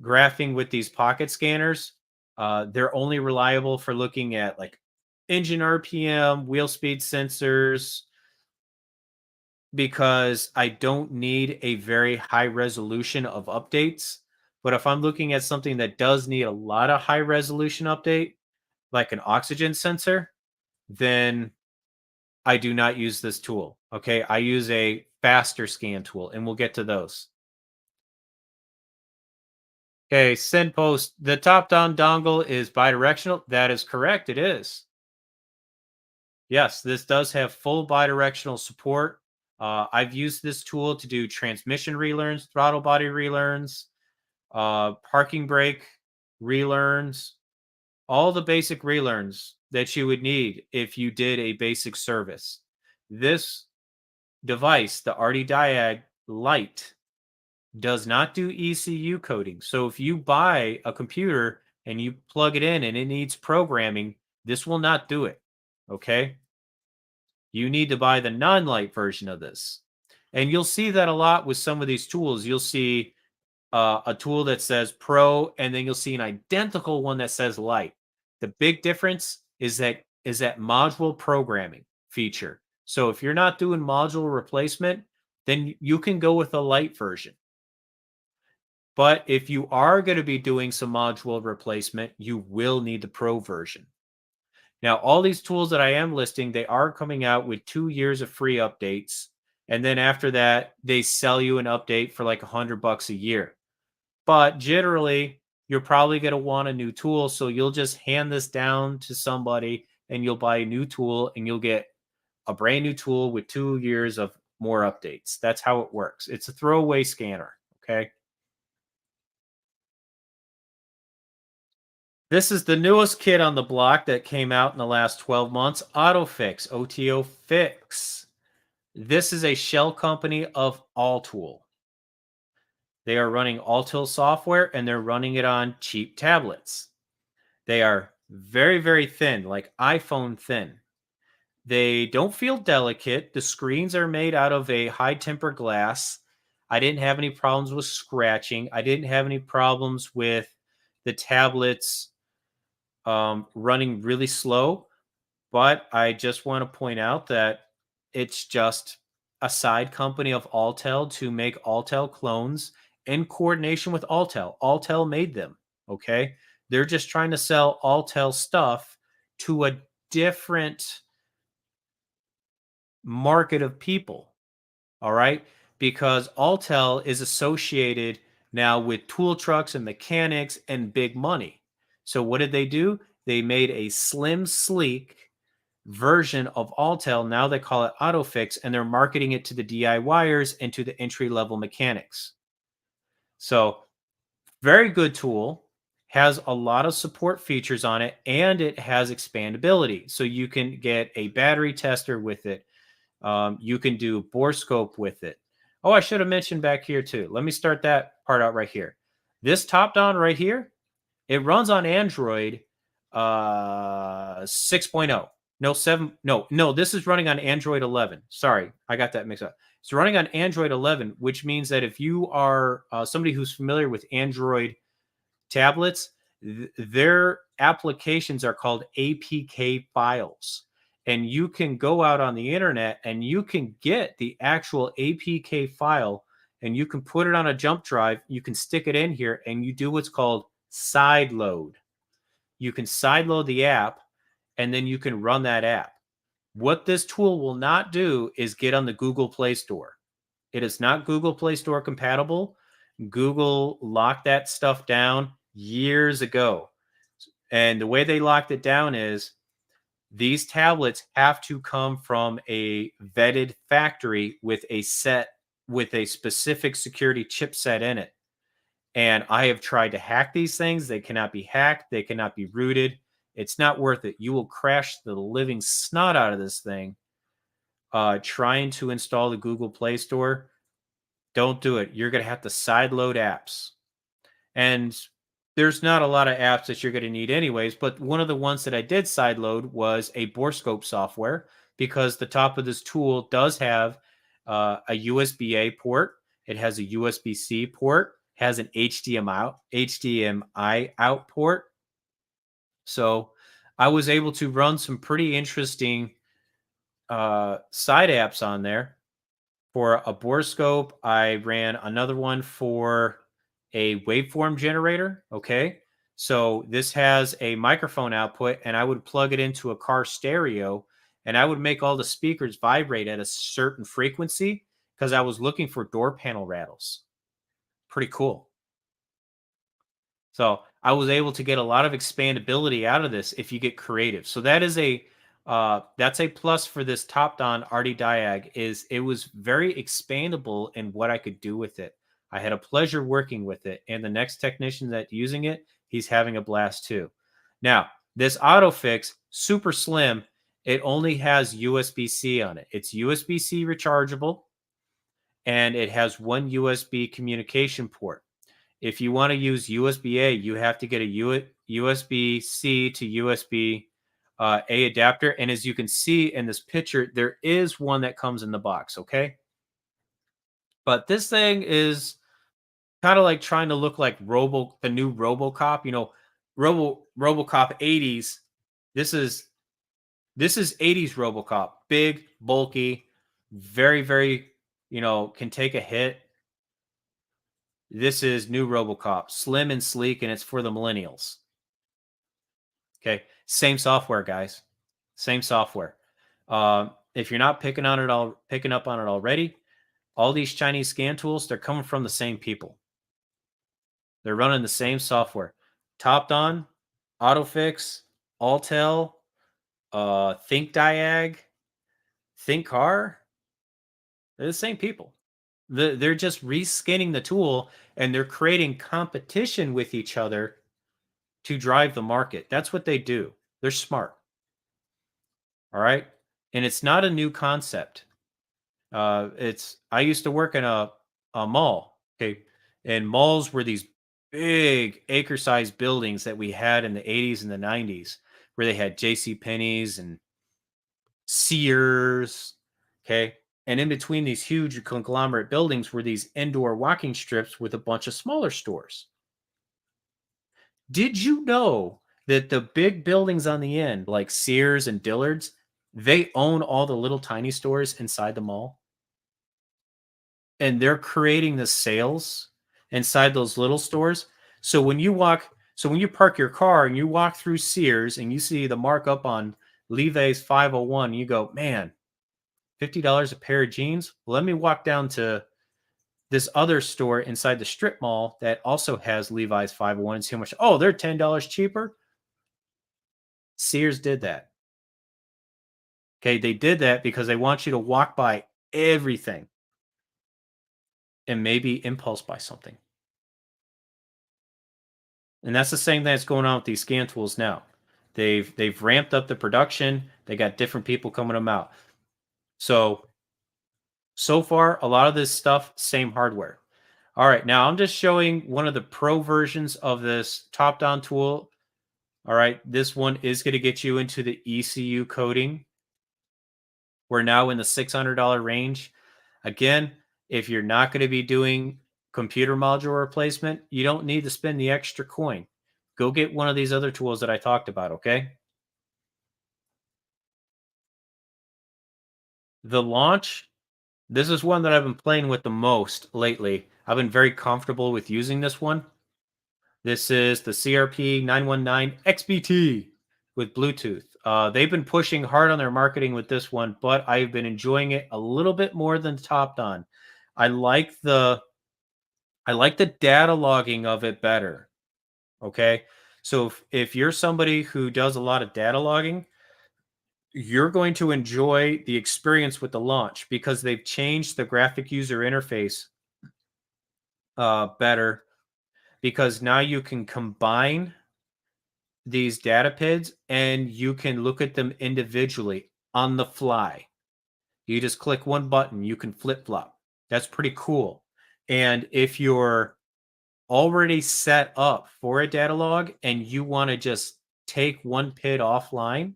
graphing with these pocket scanners, they're only reliable for looking at like engine RPM, wheel speed sensors, because I don't need a very high resolution of updates. But if I'm looking at something that does need a lot of high resolution update, like an oxygen sensor, then I do not use this tool. Okay. I use a faster scan tool, and we'll get to those. Okay. Send post. The top down dongle is bidirectional. That is correct. It is. Yes, this does have full bidirectional support. I've used this tool to do transmission relearns, throttle body relearns, parking brake relearns, all the basic relearns that you would need if you did a basic service. This device, the RD Diag Lite, does not do ECU coding. So if you buy a computer and you plug it in and it needs programming, this will not do it. Okay. You need to buy the non-light version of this. And you'll see that a lot with some of these tools. You'll see a tool that says Pro, and then you'll see an identical one that says Light. The big difference is that module programming feature. So if you're not doing module replacement, then you can go with a light version. But if you are going to be doing some module replacement, you will need the Pro version. Now, all these tools that I am listing, they are coming out with 2 years of free updates. And then after that, they sell you an update for like $100 a year. But generally, you're probably going to want a new tool. So you'll just hand this down to somebody and you'll buy a new tool and you'll get a brand new tool with 2 years of more updates. That's how it works. It's a throwaway scanner. Okay. This is the newest kid on the block that came out in the last 12 months, AutoFix, OTO Fix. This is a shell company of Autel. They are running Autel software and they're running it on cheap tablets. They are very, very thin, like iPhone thin. They don't feel delicate. The screens are made out of a high temper glass. I didn't have any problems with scratching. I didn't have any problems with the tablets running really slow. But I just want to point out that it's just a side company of Autel to make Autel clones in coordination with Autel. Autel made them. Okay. They're just trying to sell Autel stuff to a different market of people. All right. Because Autel is associated now with tool trucks and mechanics and big money. So what did they do? They made a slim, sleek version of Autel. Now they call it AutoFix, and they're marketing it to the DIYers and to the entry level mechanics. So, very good tool, has a lot of support features on it, and it has expandability. So, you can get a battery tester with it. You can do bore scope with it. Oh, I should have mentioned back here too. Let me start that part out right here. This top down right here, it runs on Android 6.0. No, 7. No, this is running on Android 11. Sorry, I got that mixed up. It's running on Android 11, which means that if you are somebody who's familiar with Android tablets, their applications are called APK files. And you can go out on the internet and you can get the actual APK file and you can put it on a jump drive. You can stick it in here and you do what's called side load. You can sideload the app and then you can run that app. What this tool will not do is get on the Google Play Store. It is not Google Play Store compatible. Google locked that stuff down years ago. And the way they locked it down is these tablets have to come from a vetted factory with a specific security chipset in it. And I have tried to hack these things. They cannot be hacked. They cannot be rooted. It's not worth it. You will crash the living snot out of this thing trying to install the Google Play Store. Don't do it. You're going to have to sideload apps. And there's not a lot of apps that you're going to need anyways. But one of the ones that I did sideload was a Borescope software because the top of this tool does have a USB-A port. It has a USB-C port, has an HDMI out port. So I was able to run some pretty interesting side apps on there. For a borescope, I ran another one for a waveform generator. Okay. So this has a microphone output, and I would plug it into a car stereo, and I would make all the speakers vibrate at a certain frequency because I was looking for door panel rattles. Pretty cool. So I was able to get a lot of expandability out of this if you get creative. So that's a plus for this top down RD Diag is it was very expandable in what I could do with it. I had a pleasure working with it, and the next technician that using it, he's having a blast too. Now, this AutoFix, super slim, it only has USB-C on it. It's USB-C rechargeable, and it has one USB communication port. If you want to use USB-A, you have to get a USB-C to USB-A adapter. And as you can see in this picture, there is one that comes in the box, okay? But this thing is kind of like trying to look like the new RoboCop, RoboCop 80s. This is this is 80s RoboCop, big, bulky, very, very, can take a hit. This is new RoboCop, slim and sleek, and it's for the millennials. Okay, same software, guys. Same software. If you're not picking up on it already, all these Chinese scan tools, they're coming from the same people. They're running the same software. Topdon, AutoFix, Autel, Think Diag, Think Car. They're the same people. They're just reskinning the tool, and they're creating competition with each other to drive the market. That's what they do. They're smart. All right. And it's not a new concept. It's I used to work in a mall. Okay. And malls were these big acre-sized buildings that we had in the 80s and the 90s, where they had JC Penney's and Sears. Okay. And in between these huge conglomerate buildings were these indoor walking strips with a bunch of smaller stores. Did you know that the big buildings on the end, like Sears and Dillard's, they own all the little tiny stores inside the mall? And they're creating the sales inside those little stores. So when you park your car and you walk through Sears and you see the markup on Levi's 501, you go, man, $50 a pair of jeans? Let me walk down to this other store inside the strip mall that also has Levi's 501 and see how much. Oh, they're $10 cheaper. Sears did that. Okay, they did that because they want you to walk by everything and maybe impulse buy something. And that's the same thing that's going on with these scan tools now. They've ramped up the production. They got different people coming them out. So far, a lot of this stuff, same hardware. All right, now I'm just showing one of the pro versions of this top-down tool. All right, this one is going to get you into the ECU coding. We're now in the $600 range. Again, if you're not going to be doing computer module replacement, you don't need to spend the extra coin. Go get one of these other tools that I talked about, okay? The launch, this is one that I've been playing with the most lately. I've been very comfortable with using this one. This is the CRP 919 XBT with Bluetooth. They've been pushing hard on their marketing with this one, but I've been enjoying it a little bit more than Top On. I like the data logging of it better. Okay. So if you're somebody who does a lot of data logging, you're going to enjoy the experience with the launch because they've changed the graphic user interface better because now you can combine these data PIDs and you can look at them individually on the fly. You just click one button, you can flip flop. That's pretty cool. And if you're already set up for a data log and you want to just take one PID offline,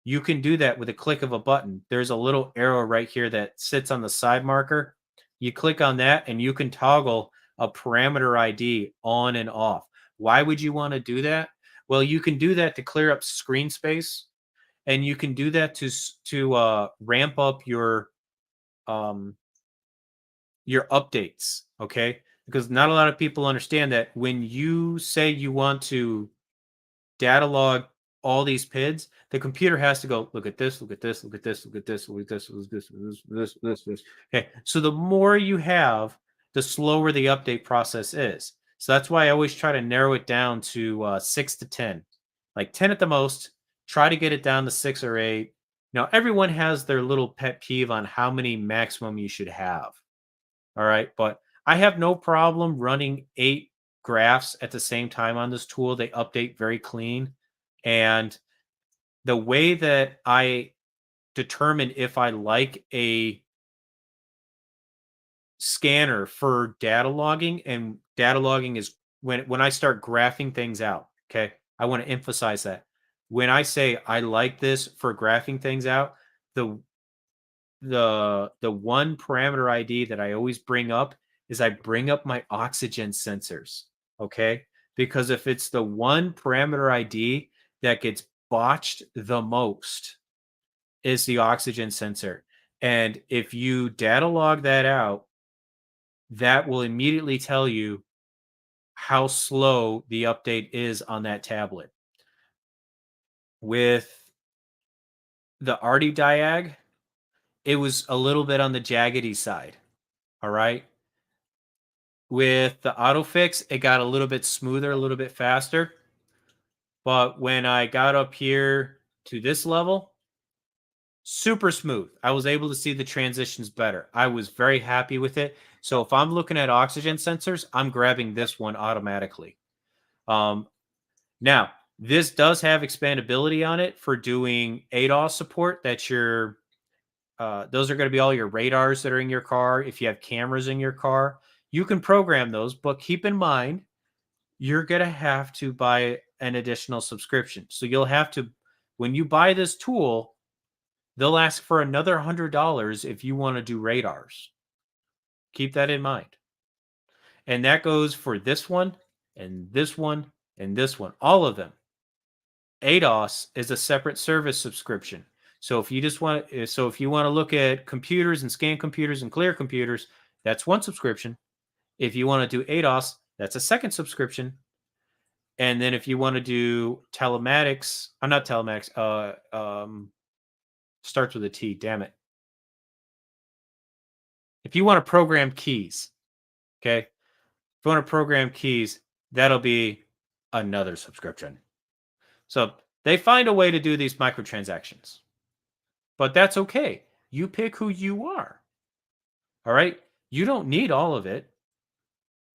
You can do that with a click of a button. There's a little arrow right here that sits on the side marker. You click on that and you can toggle a parameter ID on and off. Why would you want to do that? Well, you can do that to clear up screen space, and you can do that to ramp up um, your updates. Okay, because not a lot of people understand that when you say you want to data log all these PIDs, the computer has to go look at this, look at this, look at this, look at this, look at this, look at this, this. Okay, so the more you have, the slower the update process is. So that's why I always try to narrow it down to 6 to 10, like 10 at the most. Try to get it down to 6 or 8. Now, everyone has their little pet peeve on how many maximum you should have. All right. But I have no problem running 8 graphs at the same time on this tool. They update very clean. And the way that I determine if I like a scanner for data logging, and data logging is when I start graphing things out. Okay. I want to emphasize that. When I say I like this for graphing things out, the the one parameter ID that I always bring up is I bring up my oxygen sensors, okay? Because if it's the one parameter ID that gets botched the most is the oxygen sensor. And if you data log that out, that will immediately tell you how slow the update is on that tablet. With the RD diag, it was a little bit on the jaggedy side. All right. With the autofix, it got a little bit smoother, a little bit faster. But when I got up here to this level, super smooth. I was able to see the transitions better. I was very happy with it. So if I'm looking at oxygen sensors, I'm grabbing this one automatically. Um, Now, this does have expandability on it for doing ADOS support. Those are going to be all your radars that are in your car. If you have cameras in your car, you can program those, but keep in mind you're going to have to buy an additional subscription. So you'll have to, when you buy this tool, they'll ask for another $100 if you want to do radars. Keep that in mind. And that goes for this one and this one and this one, all of them. ADOS is a separate service subscription. So if you want to look at computers and scan computers and clear computers, that's one subscription. If you want to do ADOS, that's a second subscription. And then if you want to do telematics, not telematics, starts with a T, damn it. If you want to program keys, okay? If you want to program keys, that'll be another subscription. So they find a way to do these microtransactions, but that's okay. You pick who you are. All right. You don't need all of it.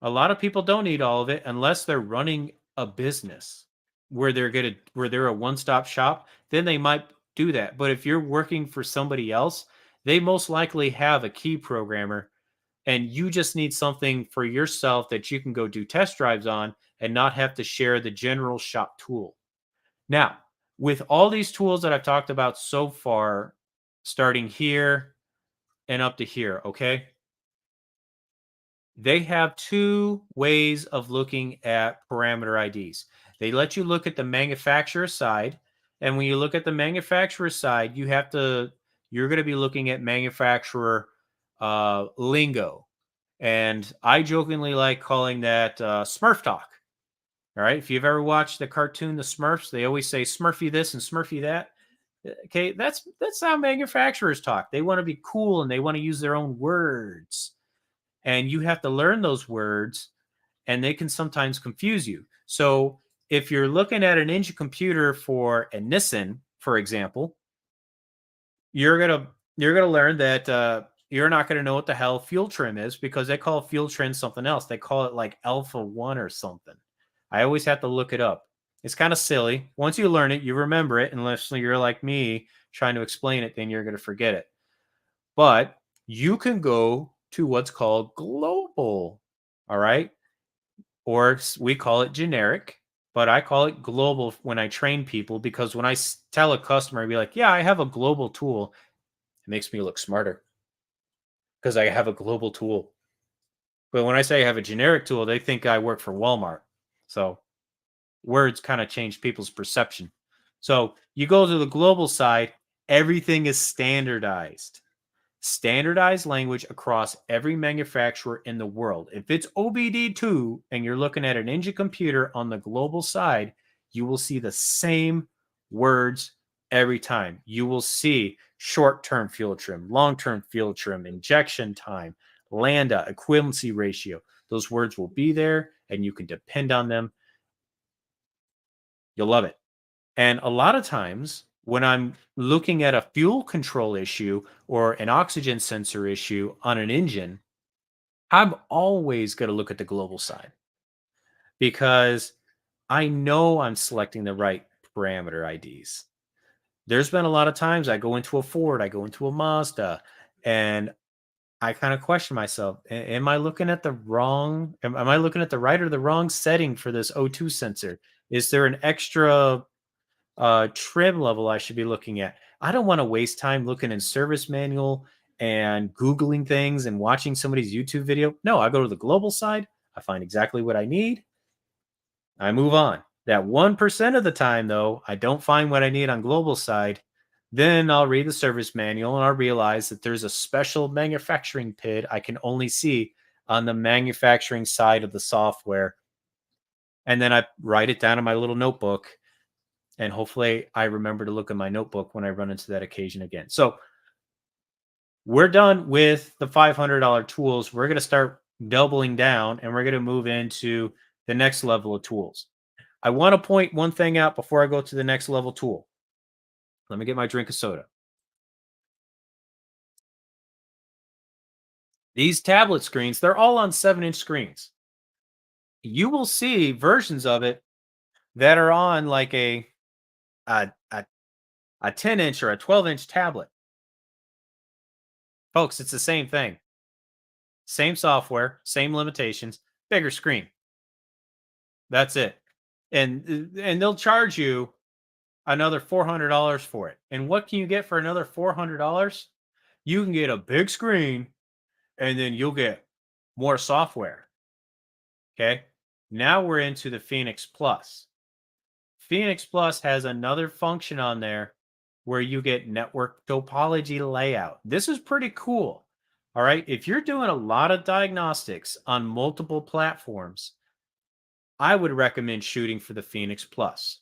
A lot of people don't need all of it unless they're running a business where they're a one-stop shop, then they might do that. But if you're working for somebody else, they most likely have a key programmer, and you just need something for yourself that you can go do test drives on and not have to share the general shop tool. Now, with all these tools that I've talked about so far, starting here and up to here, okay? They have two ways of looking at parameter IDs. They let you look at the manufacturer side, and when you look at the manufacturer side, you're going to be looking at manufacturer lingo, and I jokingly like calling that Smurf talk. All right, if you've ever watched the cartoon The Smurfs, they always say Smurfy this and Smurfy that. Okay, that's how manufacturers talk. They want to be cool and they want to use their own words, and you have to learn those words, and they can sometimes confuse you. So if you're looking at an engine computer for a Nissan, for example, you're gonna learn that you're not gonna know what the hell fuel trim is because they call fuel trim something else. They call it like Alpha One or something. I always have to look it up. It's kind of silly. Once you learn it, you remember it. Unless you're like me trying to explain it, then you're gonna forget it. But you can go to what's called global. All right. Or we call it generic, but I call it global when I train people because when tell a customer, I'd be like, yeah, I have a global tool, it makes me look smarter because I have a global tool. But when I say I have a generic tool, they think I work for Walmart. So words kind of change people's perception. So you go to the global side, everything is standardized. Standardized language across every manufacturer in the world. If it's OBD2 and you're looking at an engine computer on the global side, you will see the same words every time. You will see short term fuel trim, long term fuel trim, injection time, lambda, equivalency ratio. Those words will be there and you can depend on them. You'll love it. And a lot of times when I'm looking at a fuel control issue or an oxygen sensor issue on an engine, I'm always going to look at the global side because I know I'm selecting the right parameter IDs. There's been a lot of times I go into a Ford, I go into a Mazda, and I kind of question myself, am I looking at the wrong, am I looking at the right or the wrong setting for this O2 sensor? Is there an extra trim level I should be looking at? I don't want to waste time looking in service manual and Googling things and watching somebody's YouTube video. No, I go to the global side. I find exactly what I need. I move on. That 1% of the time, though, I don't find what I need on global side. Then I'll read the service manual and I'll realize that there's a special manufacturing PID I can only see on the manufacturing side of the software. And then I write it down in my little notebook and hopefully I remember to look at my notebook when I run into that occasion again. So we're done with the $500 tools. We're going to start doubling down and we're going to move into the next level of tools. I want to point one thing out before I go to the next level tool. Let me get my drink of soda. These tablet screens, they're all on 7-inch screens. You will see versions of it that are on like a, a, a 10-inch or a 12-inch tablet. Folks, it's the same thing. Same software, same limitations, bigger screen. That's it. And they'll charge you another $400 for it. And what can you get for another $400? You can get a big screen and then you'll get more software. Okay? Now we're into the Phoenix Plus. Phoenix Plus has another function on there where you get network topology layout. This is pretty cool. All right. If you're doing a lot of diagnostics on multiple platforms, I would recommend shooting for the Phoenix Plus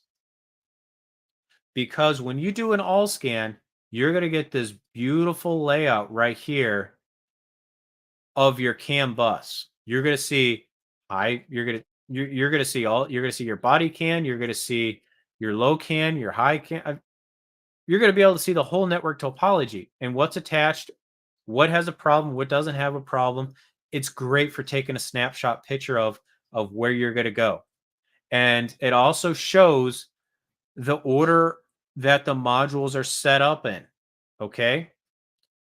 because when you do an all scan, you're going to get this beautiful layout right here of your CAN bus. You're going to see you're going to see you're going to see your body CAN, you're going to see your low CAN, your high CAN. You're going to be able to see the whole network topology and what's attached, what has a problem, what doesn't have a problem. It's great for taking a snapshot picture of where you're going to go. And it also shows the order that the modules are set up in. Okay?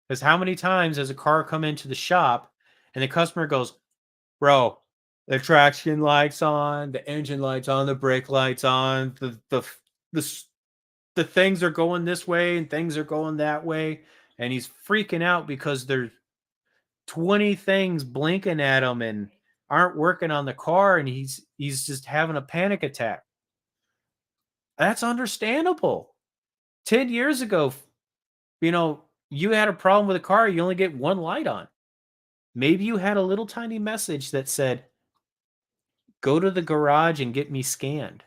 Because how many times does a car come into the shop and the customer goes, bro, the traction lights on, the engine lights on, the brake lights on, the the things are going this way and things are going that way, and he's freaking out because there's 20 things blinking at him and aren't working on the car, and he's just having a panic attack. That's understandable. 10 years ago, you had a problem with a car, you only get one light on. Maybe you had a little tiny message that said, "Go to the garage and get me scanned."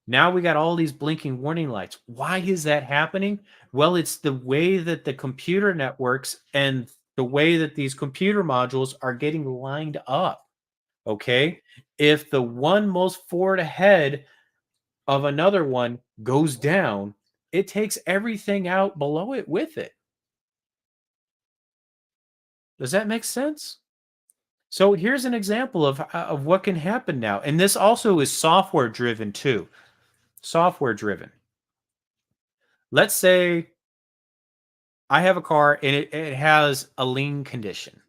Now we got all these blinking warning lights. Why is that happening? Well, it's the way that the computer networks and the way that these computer modules are getting lined up. Okay. If the one most forward ahead of another one goes down, it takes everything out below it with it. Does that make sense? So here's an example of what can happen now. And this also is software driven too. Software driven. Let's say I have a car and it has a lean condition.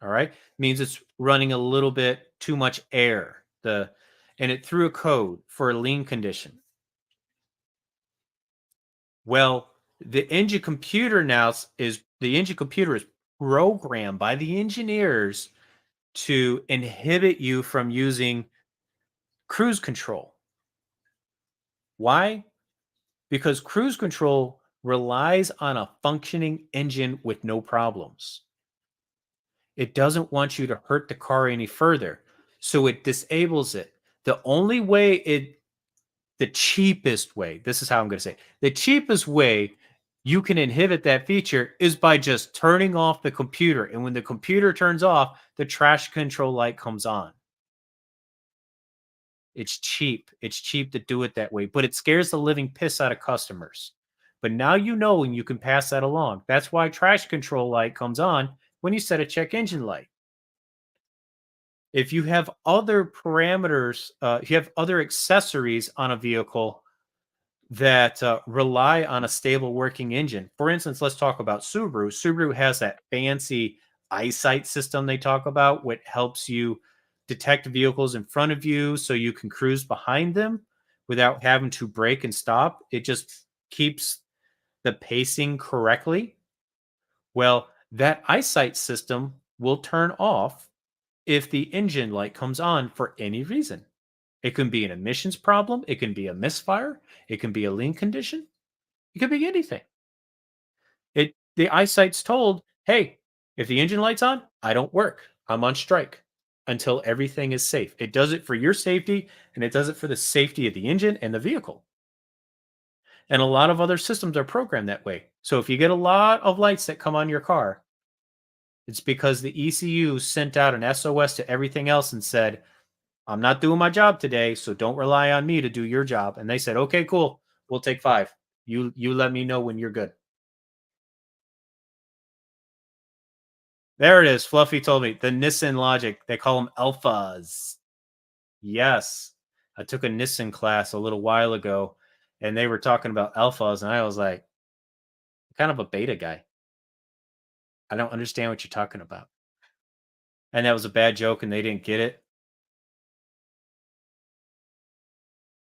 All right. Means it's running a little bit too much air. and it threw a code for a lean condition. Well, the engine computer is programmed by the engineers to inhibit you from using cruise control. Why? Because cruise control relies on a functioning engine with no problems. It doesn't want you to hurt the car any further. So it disables it. The only way the cheapest way, this is how I'm going to say it, the cheapest way you can inhibit that feature is by just turning off the computer. And when the computer turns off, the trash control light comes on. It's cheap. It's cheap to do it that way, but it scares the living piss out of customers. But now you know and you can pass that along. That's why trash control light comes on when you set a check engine light. If you have other parameters, if you have other accessories on a vehicle that rely on a stable working engine, for instance, let's talk about Subaru. Subaru has that fancy eyesight system they talk about, which helps you detect vehicles in front of you so you can cruise behind them without having to brake and stop. It just keeps the pacing correctly. Well, that eyesight system will turn off if the engine light comes on for any reason. It can be an emissions problem, it can be a misfire, it can be a lean condition, it could be anything. The eyesight's told, "Hey, if the engine light's on, I don't work. I'm on strike until everything is safe." It does it for your safety and it does it for the safety of the engine and the vehicle. And a lot of other systems are programmed that way. So if you get a lot of lights that come on your car, it's because the ECU sent out an SOS to everything else and said, "I'm not doing my job today, so don't rely on me to do your job." And they said, "Okay, cool. We'll take 5. You let me know when you're good." There it is. Fluffy told me the Nissan Logic. They call them alphas. Yes. I took a Nissan class a little while ago and they were talking about alphas and I was like, "I'm kind of a beta guy. I don't understand what you're talking about." And that was a bad joke and they didn't get it.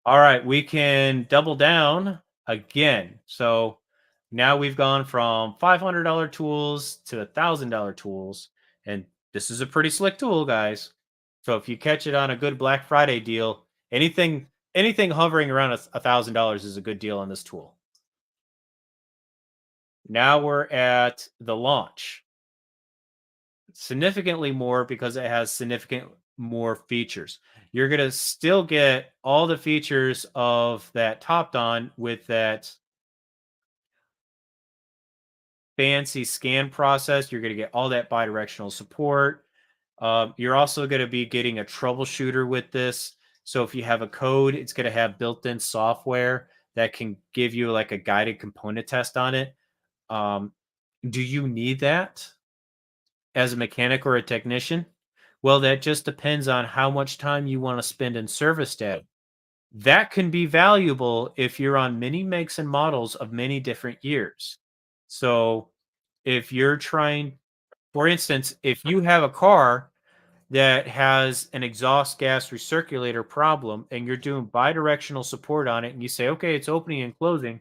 All right, we can double down again. So now we've gone from $500 tools to $1,000 tools. And this is a pretty slick tool, guys. So if you catch it on a good Black Friday deal, anything hovering around $1,000 is a good deal on this tool. Now we're at the launch. Significantly more because it has significant more features. You're going to still get all the features of that topped on with that fancy scan process. You're going to get all that bidirectional support. You're also going to be getting a troubleshooter with this. So if you have a code, it's going to have built-in software that can give you like a guided component test on it. Um, do you need that as a mechanic or a technician? Well, that just depends on how much time you want to spend in service data. That can be valuable if you're on many makes and models of many different years. So, if you're trying, for instance, if you have a car that has an exhaust gas recirculator problem and you're doing bidirectional support on it and you say, "Okay, it's opening and closing.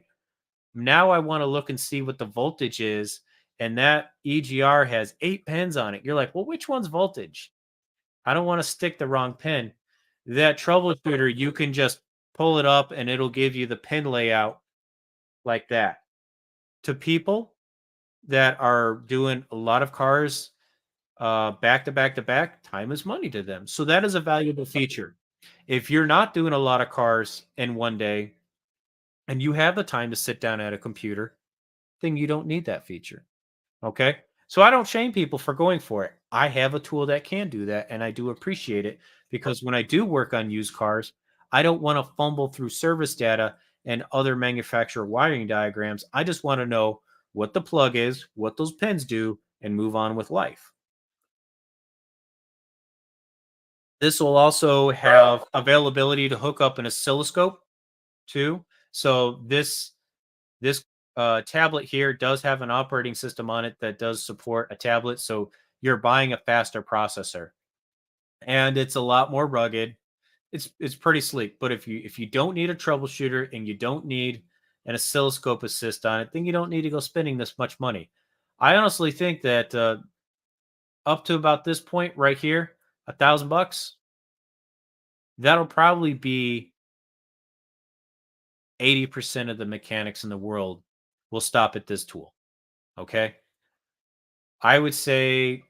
Now I want to look and see what the voltage is." And that EGR has 8 pins on it. You're like, "Well, which one's voltage? I don't want to stick the wrong pin." That troubleshooter, you can just pull it up and it'll give you the pin layout like that. To people that are doing a lot of cars back to back to back, time is money to them. So that is a valuable feature. If you're not doing a lot of cars in one day and you have the time to sit down at a computer, then you don't need that feature. Okay. So I don't shame people for going for it. I have a tool that can do that and I do appreciate it because when I do work on used cars, I don't want to fumble through service data and other manufacturer wiring diagrams. I just want to know what the plug is, what those pins do, and move on with life. This will also have availability to hook up an oscilloscope too. So this tablet here does have an operating system on it that does support a tablet. So you're buying a faster processor, and it's a lot more rugged It's pretty sleek. But if you don't need a troubleshooter and you don't need an oscilloscope assist on it, then you don't need to go spending this much money. I honestly think that up to about this point right here, $1,000, that'll probably be 80% of the mechanics in the world will stop at this tool. Okay. I would say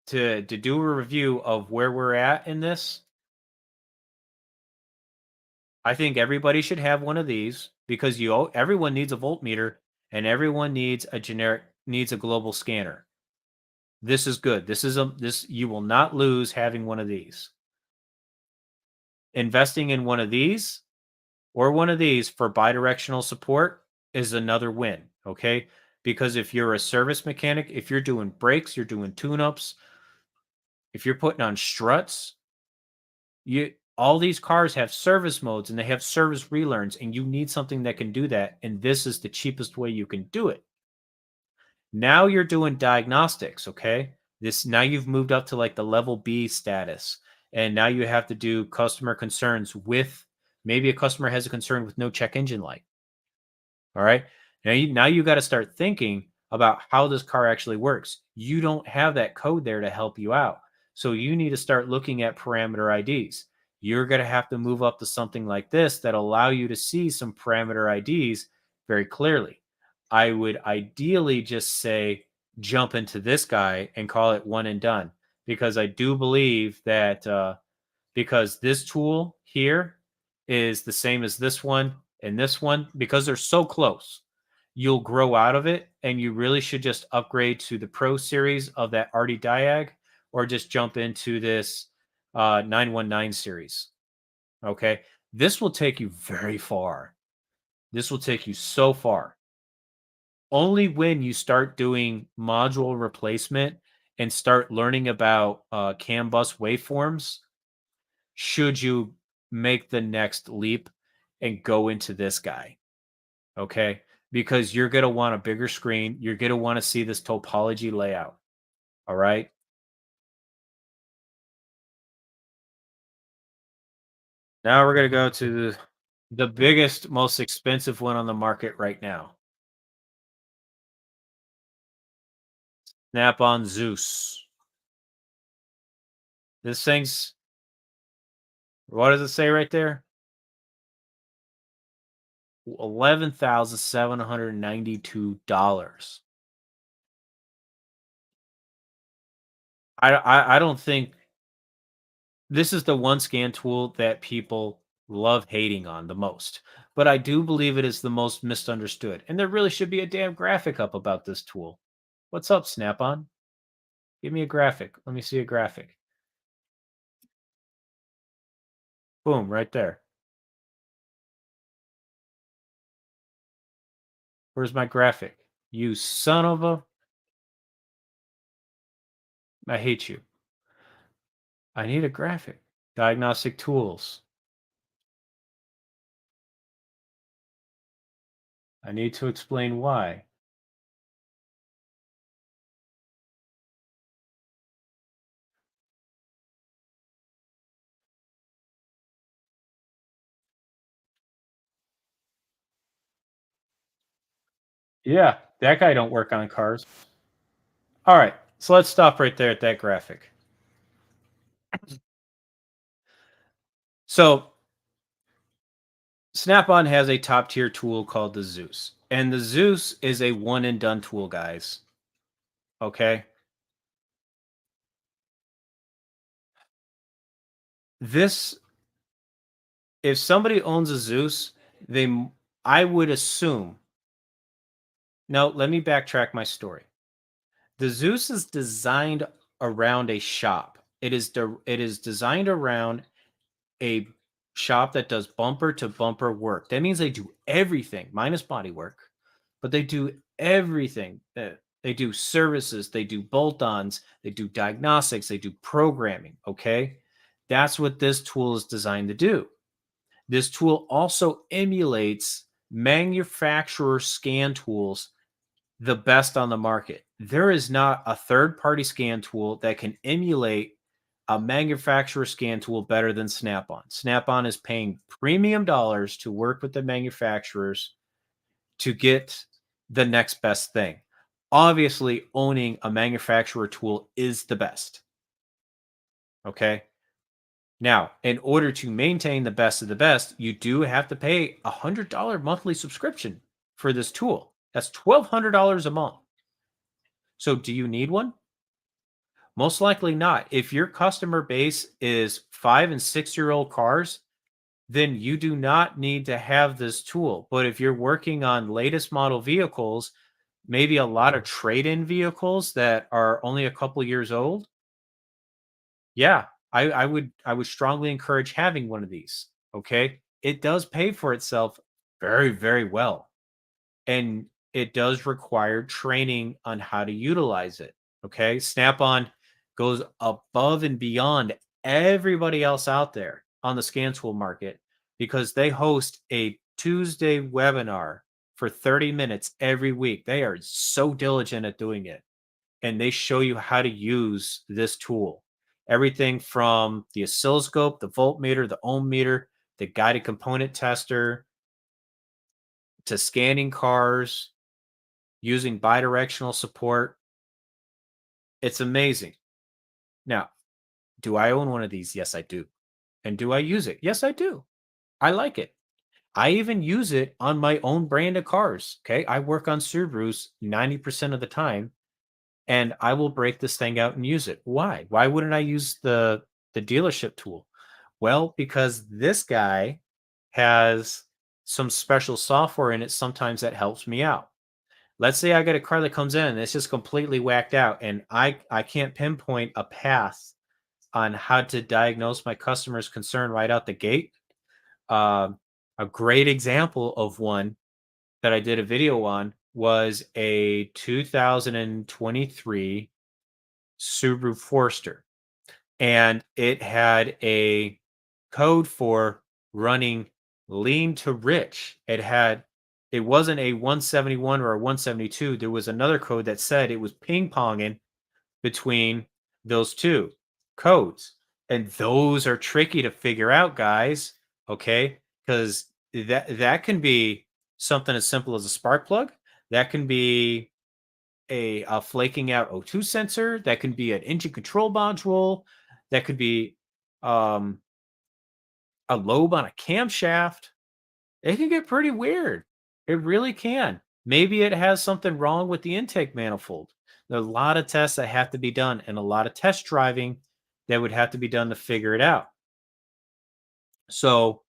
to do a review of where we're at in this, I think everybody should have one of these because everyone needs a voltmeter and everyone needs a global scanner. This is good. This you will not lose having one of these. Investing in one of these or one of these for bidirectional support is another win, okay? Because if you're a service mechanic, if you're doing brakes, you're doing tune-ups, if you're putting on struts, you all these cars have service modes and they have service relearns and you need something that can do that and this is the cheapest way you can do it. Now you're doing diagnostics, okay? This now you've moved up to like the level B status and now you have to do customer concerns with maybe a customer has a concern with no check engine light. All right. Now you got to start thinking about how this car actually works. You don't have that code there to help you out. So you need to start looking at parameter IDs. You're going to have to move up to something like this that allow you to see some parameter IDs very clearly. I would ideally just say jump into this guy and call it one and done because I do believe that because this tool here is the same as this one and this one because they're so close. You'll grow out of it and you really should just upgrade to the Pro series of that RD Diag or just jump into this 919 series. Okay. This will take you very far. This will take you so far. Only when you start doing module replacement and start learning about CAN bus waveforms should you make the next leap and go into this guy. Okay. Because you're going to want a bigger screen. You're going to want to see this topology layout. All right. Now we're going to go to the biggest, most expensive one on the market right now. Snap on Zeus. This thing's, what does it say right there? $11,792. I don't think this is the one scan tool that people love hating on the most, but I do believe it is the most misunderstood. And there really should be a damn graphic up about this tool. What's up, Snap On? Give me a graphic. Let me see a graphic. Boom, right there. Where's my graphic? You son of a. I hate you. I need a graphic. Diagnostic tools. I need to explain why. Yeah, that guy don't work on cars. All right, so let's stop right there at that graphic. So Snap-on has a top tier tool called the Zeus. And the Zeus is a one and done tool, guys. Okay. This, if somebody owns a Zeus, I would assume. Now, let me backtrack my story. The Zeus is designed around a shop. It is designed around a shop that does bumper to bumper work. That means they do everything minus body work, but they do everything. They do services, they do bolt-ons, they do diagnostics, they do programming. Okay. That's what this tool is designed to do. This tool also emulates manufacturer scan tools the best on the market. There is not a third party scan tool that can emulate a manufacturer scan tool better than Snap-on? Snap-on is paying premium dollars to work with the manufacturers to get the next best thing. Obviously, owning a manufacturer tool is the best. Okay. Now, in order to maintain the best of the best, you do have to pay $100 monthly subscription for this tool. That's $1,200 a month. So, do you need one? Most likely not. If your customer base is 5 and 6 year old cars, then you do not need to have this tool. But if you're working on latest model vehicles, maybe a lot of trade in vehicles that are only a couple years old, yeah, I would strongly encourage having one of these. Okay. It does pay for itself very, very well. And it does require training on how to utilize it. Okay. Snap on goes above and beyond everybody else out there on the scan tool market because they host a Tuesday webinar for 30 minutes every week. They are so diligent at doing it and they show you how to use this tool. Everything from the oscilloscope, the voltmeter, the ohm meter, the guided component tester, to scanning cars, using bidirectional support. It's amazing. Now, do I own one of these? Yes, I do. And do I use it? Yes, I do. I like it. I even use it on my own brand of cars. Okay. I work on Subarus 90% of the time and I will break this thing out and use it. Why? Why wouldn't I use the dealership tool? Well, because this guy has some special software in it sometimes that helps me out. Let's say I get a car that comes in and it's just completely whacked out and I can't pinpoint a path on how to diagnose my customer's concern right out the gate. Um, a great example of one that I did a video on was a 2023 Subaru Forester, and it had a code for running lean to rich. It wasn't a 171 or a 172. There was another code that said it was ping ponging between those two codes. And those are tricky to figure out, guys. Okay. Because that can be something as simple as a spark plug. That can be a flaking out O2 sensor. That can be an engine control module. That could be um, a lobe on a camshaft. It can get pretty weird. It really can. Maybe it has something wrong with the intake manifold. There are a lot of tests that have to be done and a lot of test driving that would have to be done to figure it out. So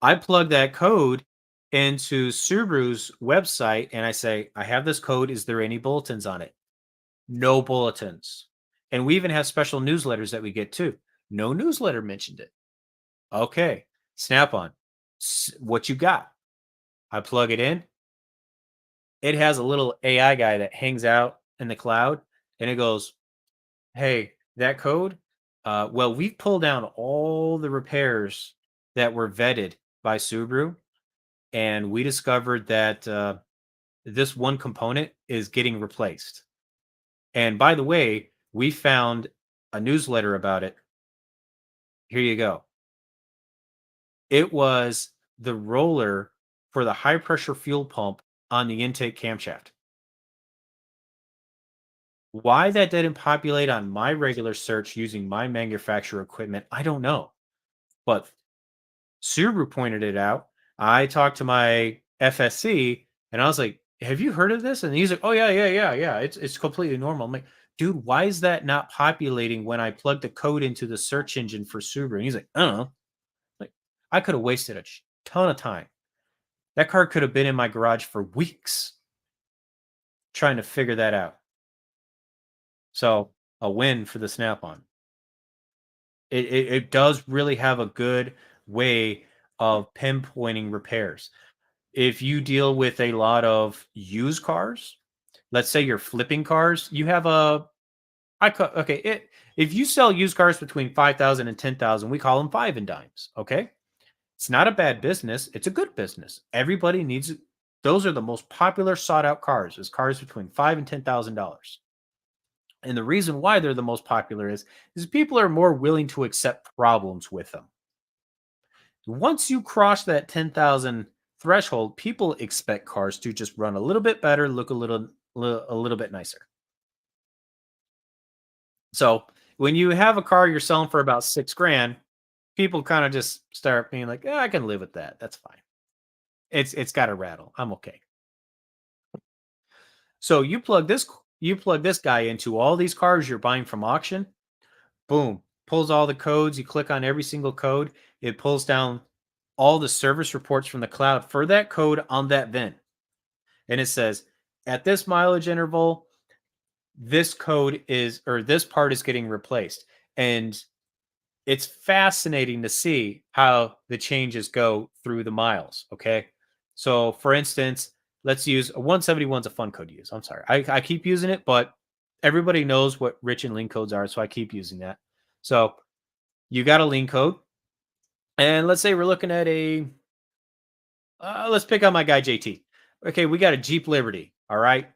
I plug that code into Subaru's website and I say, I have this code. Is there any bulletins on it? No bulletins. And we even have special newsletters that we get too. No newsletter mentioned it. Okay. Snap on. What you got? I plug it in. It has a little AI guy that hangs out in the cloud and it goes, hey, that code, well, we've pulled down all the repairs that were vetted by Subaru, and we discovered that this one component is getting replaced. And by the way, we found a newsletter about it. Here you go. It was the roller for the high pressure fuel pump on the intake camshaft. Why that didn't populate on my regular search using my manufacturer equipment, I don't know. But Subaru pointed it out. I talked to my FSC and I was like, have you heard of this? And he's like, oh, yeah, yeah, yeah, yeah. It's completely normal. I'm like, dude, why is that not populating when I plug the code into the search engine for Subaru? And he's like, I don't know. Like, I could have wasted a ton of time. That car could have been in my garage for weeks trying to figure that out. So a win for the Snap on. It does really have a good way of pinpointing repairs. If you deal with a lot of used cars, let's say you're flipping cars, you have a okay, if you sell used cars between 5,000 and 10,000, we call them five and dimes, okay? It's not a bad business, it's a good business. Everybody needs it. Those are the most popular sought out cars, is cars between 5 and $10,000. And the reason why they're the most popular is people are more willing to accept problems with them. Once you cross that 10,000 threshold, people expect cars to just run a little bit better, look a little bit nicer. So when you have a car you're selling for about 6 grand, people kind of just start being like, I can live with that. That's fine. It's got a rattle. I'm okay. So you plug this guy into all these cars you're buying from auction. Boom, pulls all the codes. You click on every single code. It pulls down all the service reports from the cloud for that code on that VIN. And it says, at this mileage interval, this code is, or this part is getting replaced. And it's fascinating to see how the changes go through the miles. Okay. So for instance, let's use a 171 is a fun code to use. I'm sorry. I keep using it, but everybody knows what rich and lean codes are. So I keep using that. So you got a lean code. And let's say we're looking at let's pick on my guy JT. Okay. We got a Jeep Liberty. All right.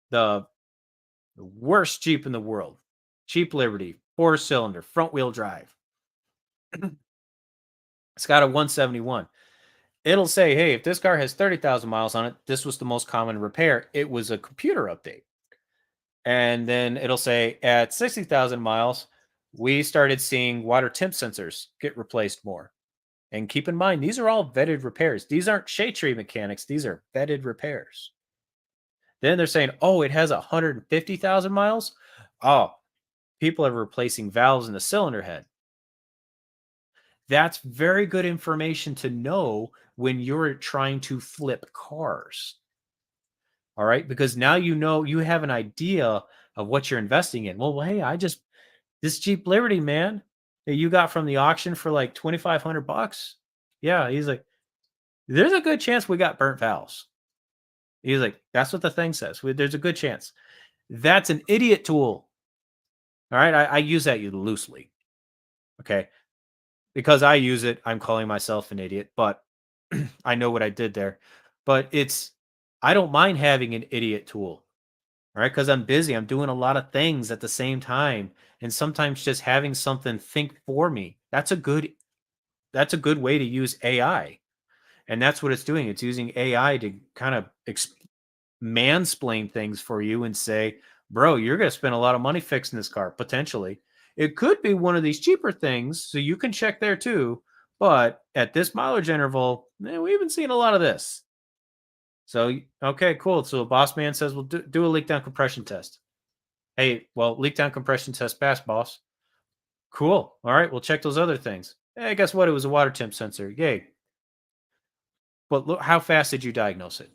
The worst Jeep in the world. Jeep Liberty, 4-cylinder, front wheel drive. It's got a 171. It'll say, hey, if this car has 30,000 miles on it, this was the most common repair. It was a computer update. And then it'll say at 60,000 miles, we started seeing water temp sensors get replaced more. And keep in mind, these are all vetted repairs. These aren't shade tree mechanics. These are vetted repairs. Then they're saying, oh, it has 150,000 miles. Oh, people are replacing valves in the cylinder head. That's very good information to know when you're trying to flip cars. All right. Because now you know you have an idea of what you're investing in. Well, hey, this Jeep Liberty, man, that you got from the auction for like 2,500 bucks. Yeah. He's like, there's a good chance we got burnt valves. He's like, that's what the thing says. There's a good chance. That's an idiot tool. All right. I use that loosely. Okay. Because I use it, I'm calling myself an idiot, but I know what I did there. But I don't mind having an idiot tool, right? Because I'm busy. I'm doing a lot of things at the same time. And sometimes just having something think for me, that's a good way to use AI. And that's what it's doing. It's using AI to kind of mansplain things for you and say, bro, you're going to spend a lot of money fixing this car potentially. It could be one of these cheaper things, so you can check there too. But at this mileage interval, we haven't seen a lot of this. So, okay, cool. So, boss man says, well, do a leak down compression test. Hey, well, leak down compression test passed, boss. Cool. All right, we'll check those other things. Hey, guess what? It was a water temp sensor. Yay. But look, how fast did you diagnose it?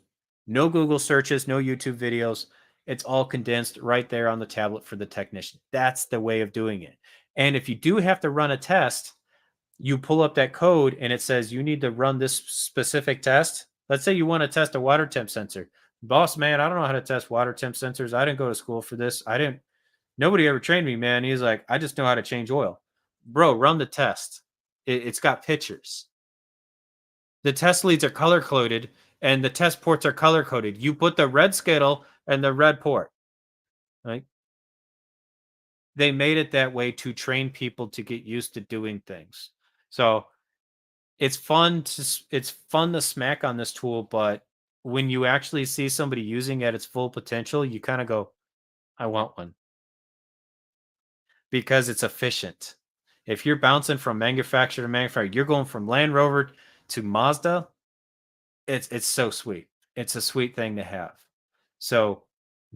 No Google searches, no YouTube videos. It's all condensed right there on the tablet for the technician. That's the way of doing it. And if you do have to run a test, you pull up that code and it says you need to run this specific test. Let's say you want to test a water temp sensor. Boss man, I don't know how to test water temp sensors. I didn't go to school for this. Nobody ever trained me, man. He's like, I just know how to change oil. Bro, run the test. It's got pictures. The test leads are color coded and the test ports are color coded. You put the red skittle and the red port, right? They made it that way to train people to get used to doing things. So it's fun to smack on this tool, but when you actually see somebody using it at its full potential, you kind of go, I want one because it's efficient. If you're bouncing from manufacturer to manufacturer, you're going from Land Rover to Mazda. It's so sweet. It's a sweet thing to have. So,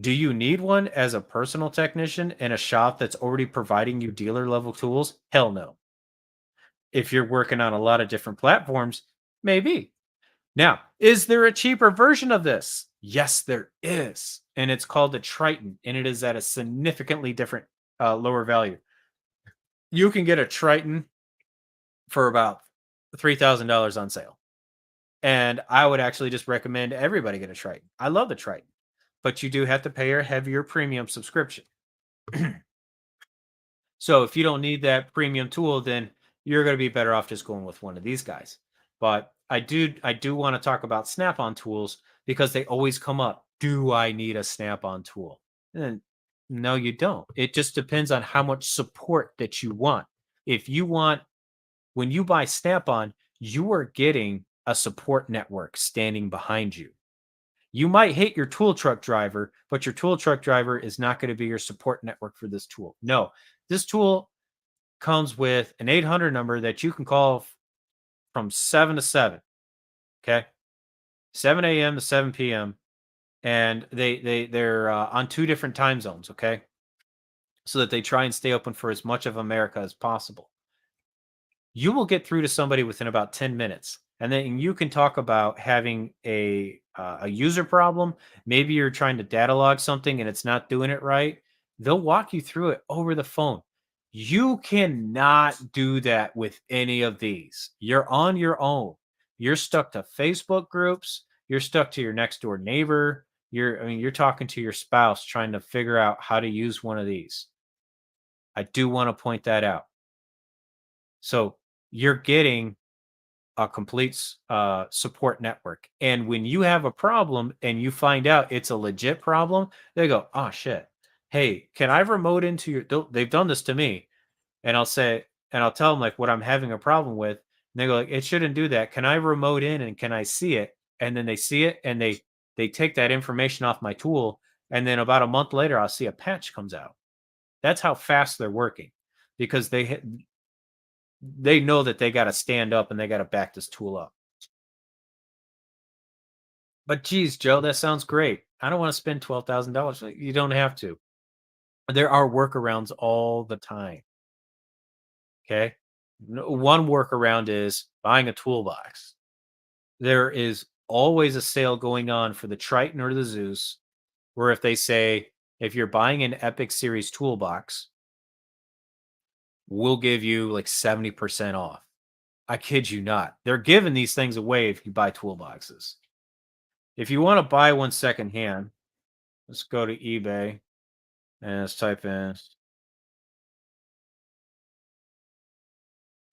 do you need one as a personal technician in a shop that's already providing you dealer level tools? Hell no. If you're working on a lot of different platforms, maybe. Now, is there a cheaper version of this? Yes, there is. And it's called the Triton, and it is at a significantly different lower value. You can get a Triton for about $3,000 on sale. And I would actually just recommend everybody get a Triton. I love the Triton, but you do have to pay a heavier premium subscription. So if you don't need that premium tool, then you're going to be better off just going with one of these guys. But I do want to talk about Snap-on tools because they always come up. Do I need a Snap-on tool? And No, you don't. It just depends on how much support that you want. If you want, when you buy Snap on, you are getting a support network standing behind you. You might hate your tool truck driver, but your tool truck driver is not going to be your support network for this tool. No, this tool comes with an 800 number that you can call from 7 to 7. Okay. 7 a.m. to 7 p.m. And they're on two different time zones. Okay. So that they try and stay open for as much of America as possible. You will get through to somebody within about 10 minutes. And then you can talk about having a user problem. Maybe you're trying to data log something and it's not doing it right. They'll walk you through it over the phone. You cannot do that with any of these. You're on your own. You're stuck to Facebook groups. You're stuck to your next door neighbor. You're talking to your spouse trying to figure out how to use one of these. I do want to point that out. So you're getting a complete support network. And when you have a problem and you find out it's a legit problem, they go, "Oh shit, hey, can I remote into your?" They've done this to me, and I'll say, and I'll tell them like what I'm having a problem with. And they go like, "It shouldn't do that. Can I remote in and can I see it?" And then they see it and they take that information off my tool, and then about a month later, I'll see a patch comes out. That's how fast they're working because they know that they got to stand up and they got to back this tool up. But geez, Joe, that sounds great. I don't want to spend $12,000. You don't have to. There are workarounds all the time. Okay. One workaround is buying a toolbox. There is always a sale going on for the Triton or the Zeus, where if they say, if you're buying an Epic Series toolbox, we'll give you like 70% off. I kid you not. They're giving these things away if you buy toolboxes. If you want to buy one secondhand, let's go to eBay and let's type in.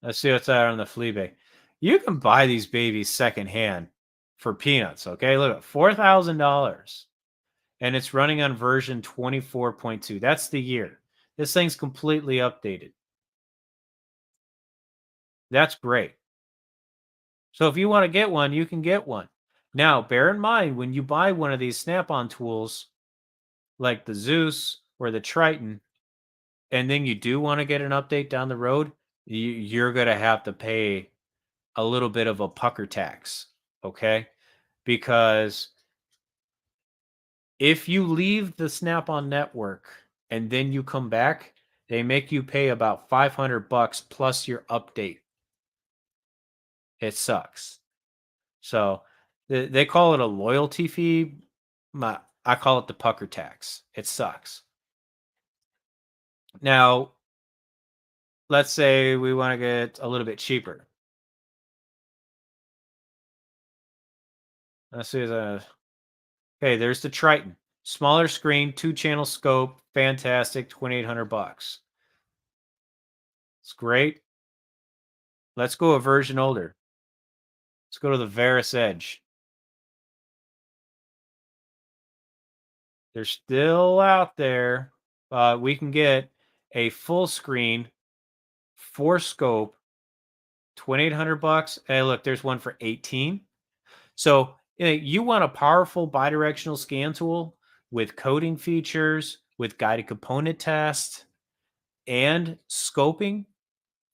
Let's see what's out on the flea bay. You can buy these babies secondhand for peanuts. Okay, look at $4,000, and it's running on version 24.2. That's the year. This thing's completely updated. That's great. So if you want to get one, you can get one. Now, bear in mind when you buy one of these Snap-on tools, like the Zeus or the Triton, and then you do want to get an update down the road, you're going to have to pay a little bit of a pucker tax, okay? Because if you leave the Snap-on network and then you come back, they make you pay about 500 bucks plus your update. It sucks. So they call it a loyalty fee. I call it the pucker tax. It sucks. Now, let's say we want to get a little bit cheaper. Let's see. Okay, there's the Triton. Smaller screen, 2-channel scope, fantastic, 2,800 bucks. It's great. Let's go a version older. Let's go to the Veris Edge. They're still out there. We can get a full screen, 4 scope, 2,800 bucks. Hey, look, there's one for 18. So you want a powerful bidirectional scan tool with coding features, with guided component test, and scoping,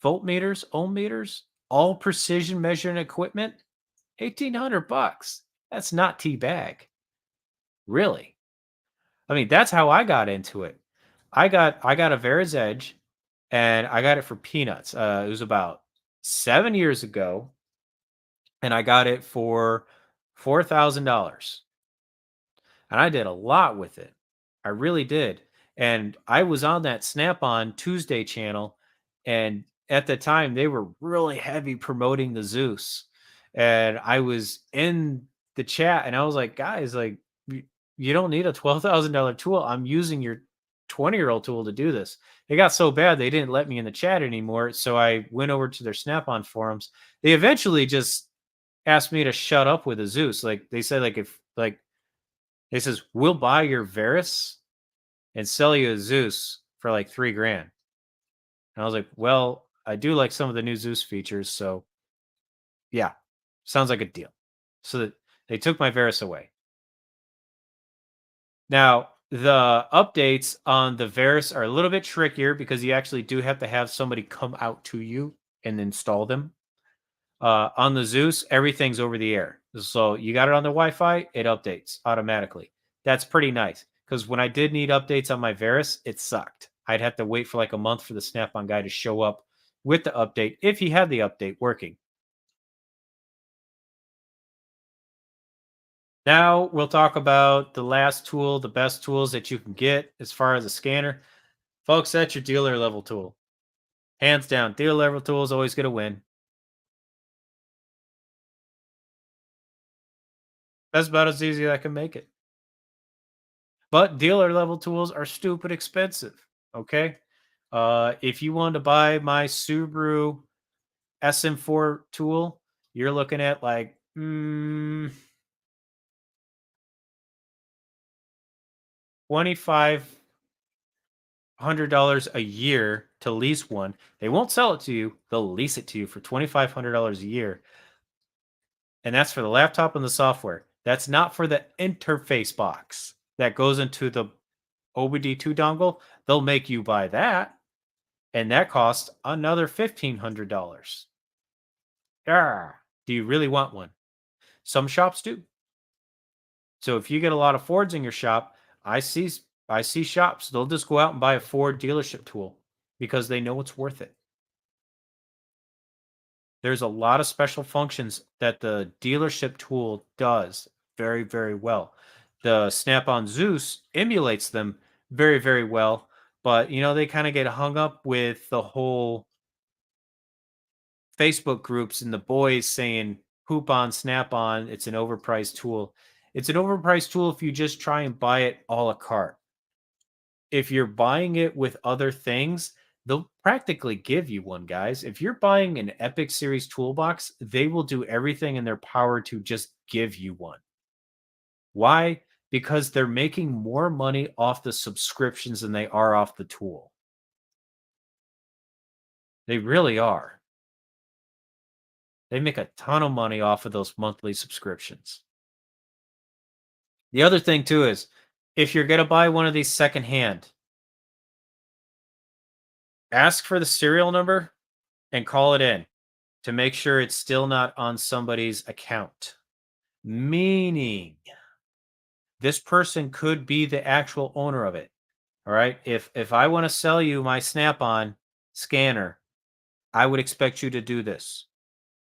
voltmeters, ohm meters, all precision measuring equipment. 1,800 bucks. That's not T-bag. Really. I mean, that's how I got into it. I got a Veris Edge and I got it for peanuts. It was about 7 years ago and I got it for $4,000. And I did a lot with it. I really did. And I was on that Snap On Tuesday channel, and at the time they were really heavy promoting the Zeus. And I was in the chat and I was like, guys, like you don't need a $12,000 tool. I'm using your 20-year-old tool to do this. It got so bad they didn't let me in the chat anymore. So I went over to their Snap-on forums. They eventually just asked me to shut up with a Zeus. Like they said, like if like they says, we'll buy your Veris and sell you a Zeus for like 3 grand. And I was like, well, I do like some of the new Zeus features. So yeah, sounds like a deal. So that they took my Varus away. Now, the updates on the Varus are a little bit trickier because you actually do have to have somebody come out to you and install them. On the Zeus, everything's over the air. So you got it on the Wi-Fi, it updates automatically. That's pretty nice because when I did need updates on my Varus, it sucked. I'd have to wait for like a month for the Snap-on guy to show up with the update if he had the update working. Now we'll talk about the last tool, the best tools that you can get as far as a scanner. Folks, that's your dealer level tool. Hands down, dealer level tool is always going to win. That's about as easy as I can make it. But dealer level tools are stupid expensive. Okay. If you want to buy my Subaru SM4 tool, you're looking at like $2,500 a year to lease one. They won't sell it to you; they'll lease it to you for $2,500 a year, and that's for the laptop and the software. That's not for the interface box that goes into the OBD2 dongle. They'll make you buy that, and that costs another $1,500. Yeah. Do you really want one? Some shops do. So if you get a lot of Fords in your shop, I see I see shops, they'll just go out and buy a Ford dealership tool because they know it's worth it. There's a lot of special functions that the dealership tool does very, very well. The Snap-on Zeus emulates them very, very well, but they kind of get hung up with the whole Facebook groups and the boys saying "hoop on, snap on." It's an overpriced tool. It's an overpriced tool if you just try and buy it a la carte. If you're buying it with other things, they'll practically give you one, guys. If you're buying an Epic Series toolbox, they will do everything in their power to just give you one. Why? Because they're making more money off the subscriptions than they are off the tool. They really are. They make a ton of money off of those monthly subscriptions. The other thing too is if you're going to buy one of these secondhand, ask for the serial number and call it in to make sure it's still not on somebody's account. Meaning this person could be the actual owner of it. All right? If I want to sell you my Snap-on scanner, I would expect you to do this.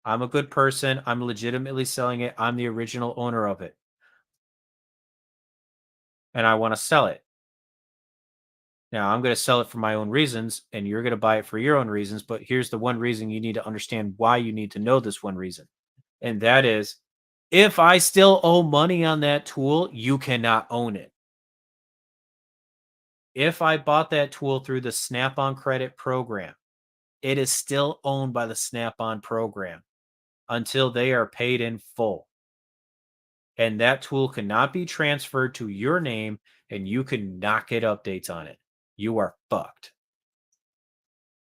I'm a good person. I'm legitimately selling it. I'm the original owner of it. And I want to sell it. Now, I'm going to sell it for my own reasons, and you're going to buy it for your own reasons. But here's the one reason you need to understand why you need to know this one reason. And that is if I still owe money on that tool, you cannot own it. If I bought that tool through the Snap on Credit program, it is still owned by the Snap on program until they are paid in full. And that tool cannot be transferred to your name and you cannot get updates on it. You are fucked.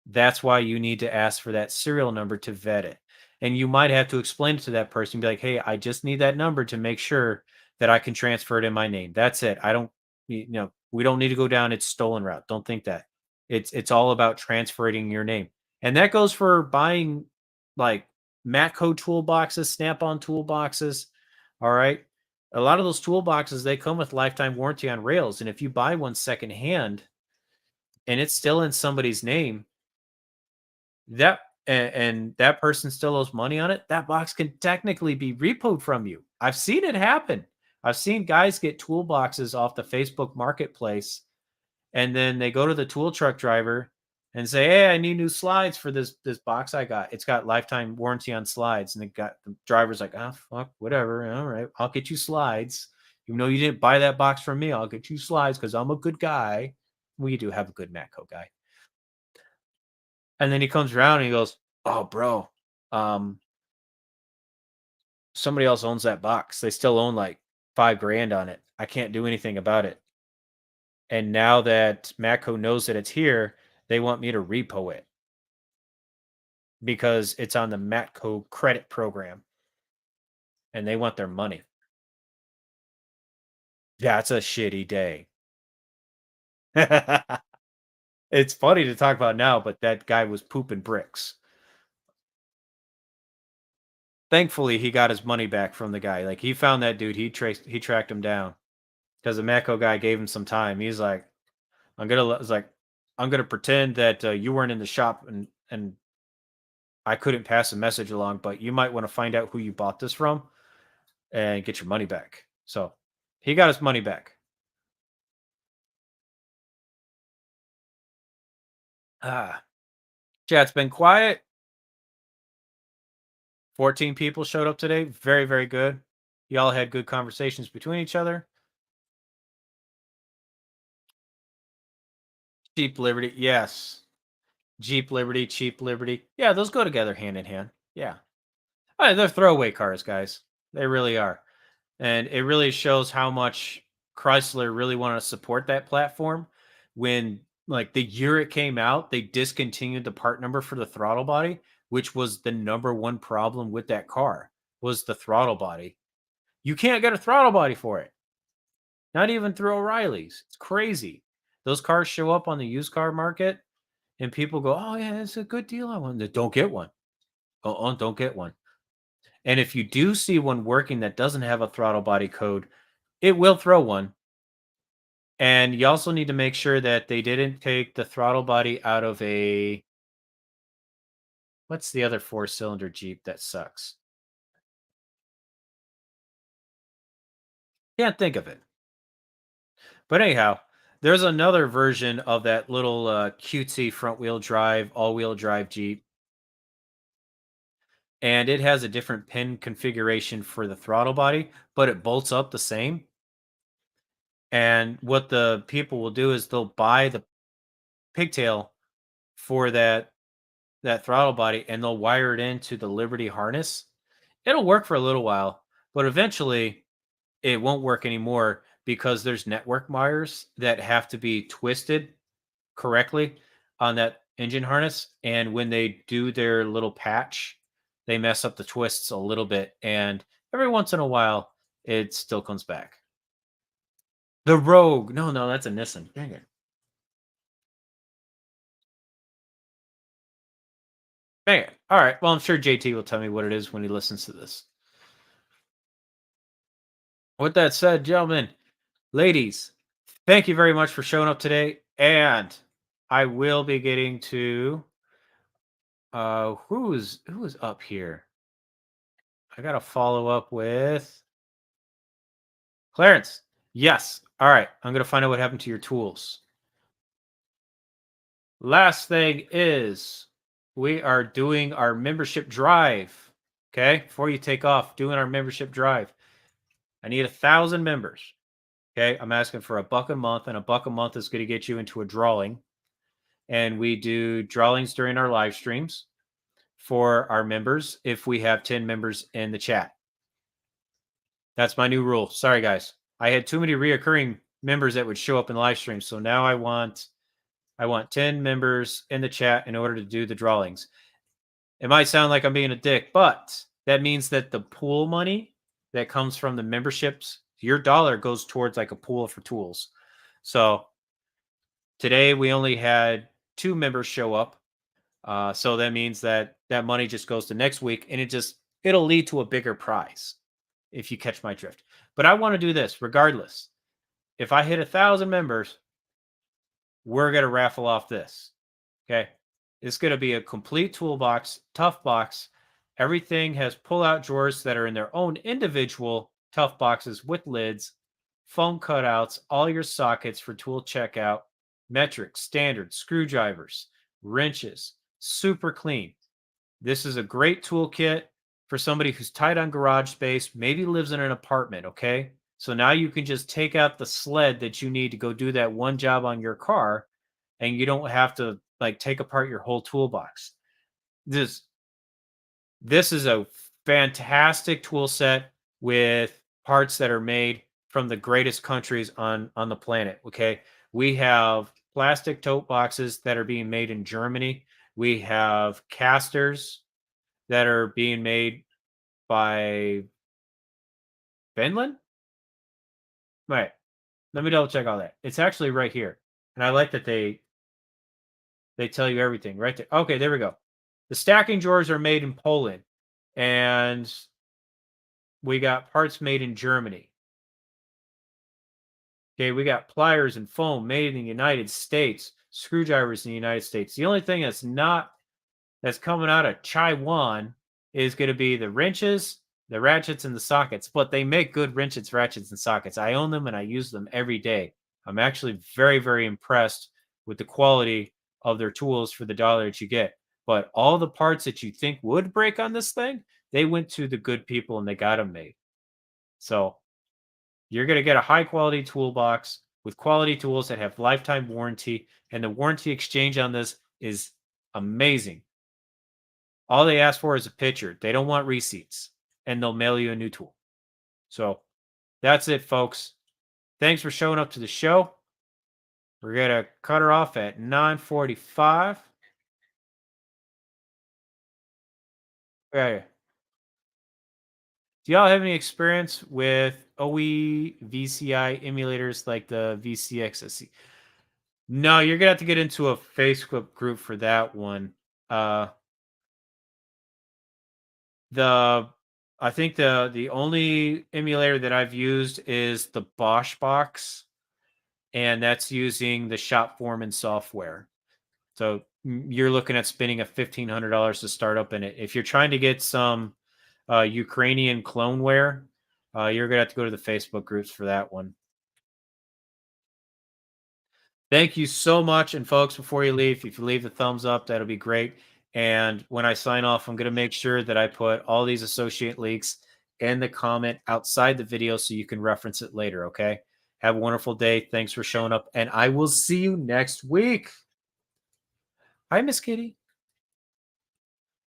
That's why you need to ask for that serial number to vet it. And you might have to explain it to that person, be like, hey, I just need that number to make sure that I can transfer it in my name. That's it. I don't, we don't need to go down its stolen route. Don't think that. It's all about transferring your name. And that goes for buying like Matco toolboxes, Snap-on toolboxes. All right. A lot of those toolboxes, they come with lifetime warranty on rails. And if you buy one secondhand and it's still in somebody's name, that and that person still owes money on it, that box can technically be repoed from you. I've seen it happen. I've seen guys get toolboxes off the Facebook marketplace and then they go to the tool truck driver and say, "Hey, I need new slides for this box I got. It's got lifetime warranty on slides." And the driver's like, "Ah, fuck, whatever. All right, I'll get you slides. Even though you didn't buy that box from me, I'll get you slides because I'm a good guy." We do have a good Matco guy. And then he comes around and he goes, "Oh, bro, um, somebody else owns that box. They still own like 5 grand on it. I can't do anything about it." And now that Matco knows that it's here, they want me to repo it because it's on the Matco credit program and they want their money. That's a shitty day. It's funny to talk about now, but that guy was pooping bricks. Thankfully, he got his money back from the guy. Like he found that dude, he tracked him down because the Matco guy gave him some time. He's like, I'm gonna pretend that you weren't in the shop and I couldn't pass a message along, but you might want to find out who you bought this from and get your money back. So he got his money back. Ah, chat's been quiet. 14 people showed up today. Very, very good. Y'all had good conversations between each other. Cheap Liberty. Yes. Jeep Liberty, cheap Liberty. Yeah, those go together hand in hand. Yeah. They're throwaway cars, guys. They really are. And it really shows how much Chrysler really wanted to support that platform when like the year it came out, they discontinued the part number for the throttle body, which was the number one problem with that car was the throttle body. You can't get a throttle body for it. Not even through O'Reilly's. It's crazy. Those cars show up on the used car market and people go, "Oh yeah, it's a good deal on one." Don't get one. Oh, don't get one. And if you do see one working that doesn't have a throttle body code, it will throw one. And you also need to make sure that they didn't take the throttle body out of a what's the other four-cylinder Jeep that sucks? Can't think of it. But anyhow, there's another version of that little cutesy front-wheel drive, all-wheel drive Jeep, and it has a different pin configuration for the throttle body, but it bolts up the same. And what the people will do is they'll buy the pigtail for that throttle body and they'll wire it into the Liberty harness. It'll work for a little while, but eventually it won't work anymore because there's network wires that have to be twisted correctly on that engine harness. And when they do their little patch, they mess up the twists a little bit. And every once in a while, it still comes back. The Rogue. No, no, that's a Nissan. Dang it. Dang it. All right. Well, I'm sure JT will tell me what it is when he listens to this. With that said, gentlemen, ladies, thank you very much for showing up today. And I will be getting to who's up here? I gotta follow up with Clarence. Yes. All right. I'm gonna find out what happened to your tools. Last thing is we are doing our membership drive. Okay. Before you take off, doing our membership drive. I need 1,000 members. Okay. I'm asking for $1 a month, and $1 a month is going to get you into a drawing. And we do drawings during our live streams for our members if we have 10 members in the chat. That's my new rule. Sorry, guys. I had too many reoccurring members that would show up in live streams. So now I want 10 members in the chat in order to do the drawings. It might sound like I'm being a dick, but that means that the pool money that comes from the memberships, your dollar goes towards like a pool for tools. So today we only had 2 members show up. So that means that that money just goes to next week and it'll lead to a bigger prize if you catch my drift. But I want to do this regardless. If I hit 1,000 members, we're going to raffle off this. Okay. It's going to be a complete toolbox, tough box. Everything has pull-out drawers that are in their own individual tough boxes with lids, foam cutouts, all your sockets for tool checkout, metric, standard, screwdrivers, wrenches, super clean. This is a great toolkit for somebody who's tight on garage space, maybe lives in an apartment, okay? So now you can just take out the sled that you need to go do that one job on your car and you don't have to like take apart your whole toolbox. This this is a fantastic tool set with parts that are made from the greatest countries on the planet, okay? We have plastic tote boxes that are being made in Germany. We have casters that are being made by Finland. Right. Let me double check all that. It's actually right here. And I like that they tell you everything right there. Okay, there we go. The stacking drawers are made in Poland, and we got parts made in Germany. Okay, we got pliers and foam made in the United States, screwdrivers in the United States. The only thing that's coming out of Taiwan is going to be the wrenches, the ratchets, and the sockets. But they make good wrenches, ratchets, and sockets. I own them and I use them every day. I'm actually very, very impressed with the quality of their tools for the dollar that you get. But all the parts that you think would break on this thing, they went to the good people and they got them made. So you're going to get a high quality toolbox with quality tools that have lifetime warranty. And the warranty exchange on this is amazing. All they ask for is a picture. They don't want receipts, and they'll mail you a new tool. So that's it, folks. Thanks for showing up to the show. We're gonna cut her off at 9:45. Okay. Do y'all have any experience with OE VCI emulators like the VCXSC? No, you're gonna have to get into a Facebook group for that one. Uh, the I think the only emulator that I've used is the Bosch box, and that's using the shop foreman software. So you're looking at spending a $1,500 to start up in it. If you're trying to get some Ukrainian cloneware, you're gonna have to go to the Facebook groups for that one. Thank you so much. And folks, before you leave, if you leave the thumbs up, that'll be great. And when I sign off, I'm going to make sure that I put all these associate links in the comment outside the video so you can reference it later. Okay. Have a wonderful day. Thanks for showing up. And I will see you next week. Hi, Miss Kitty.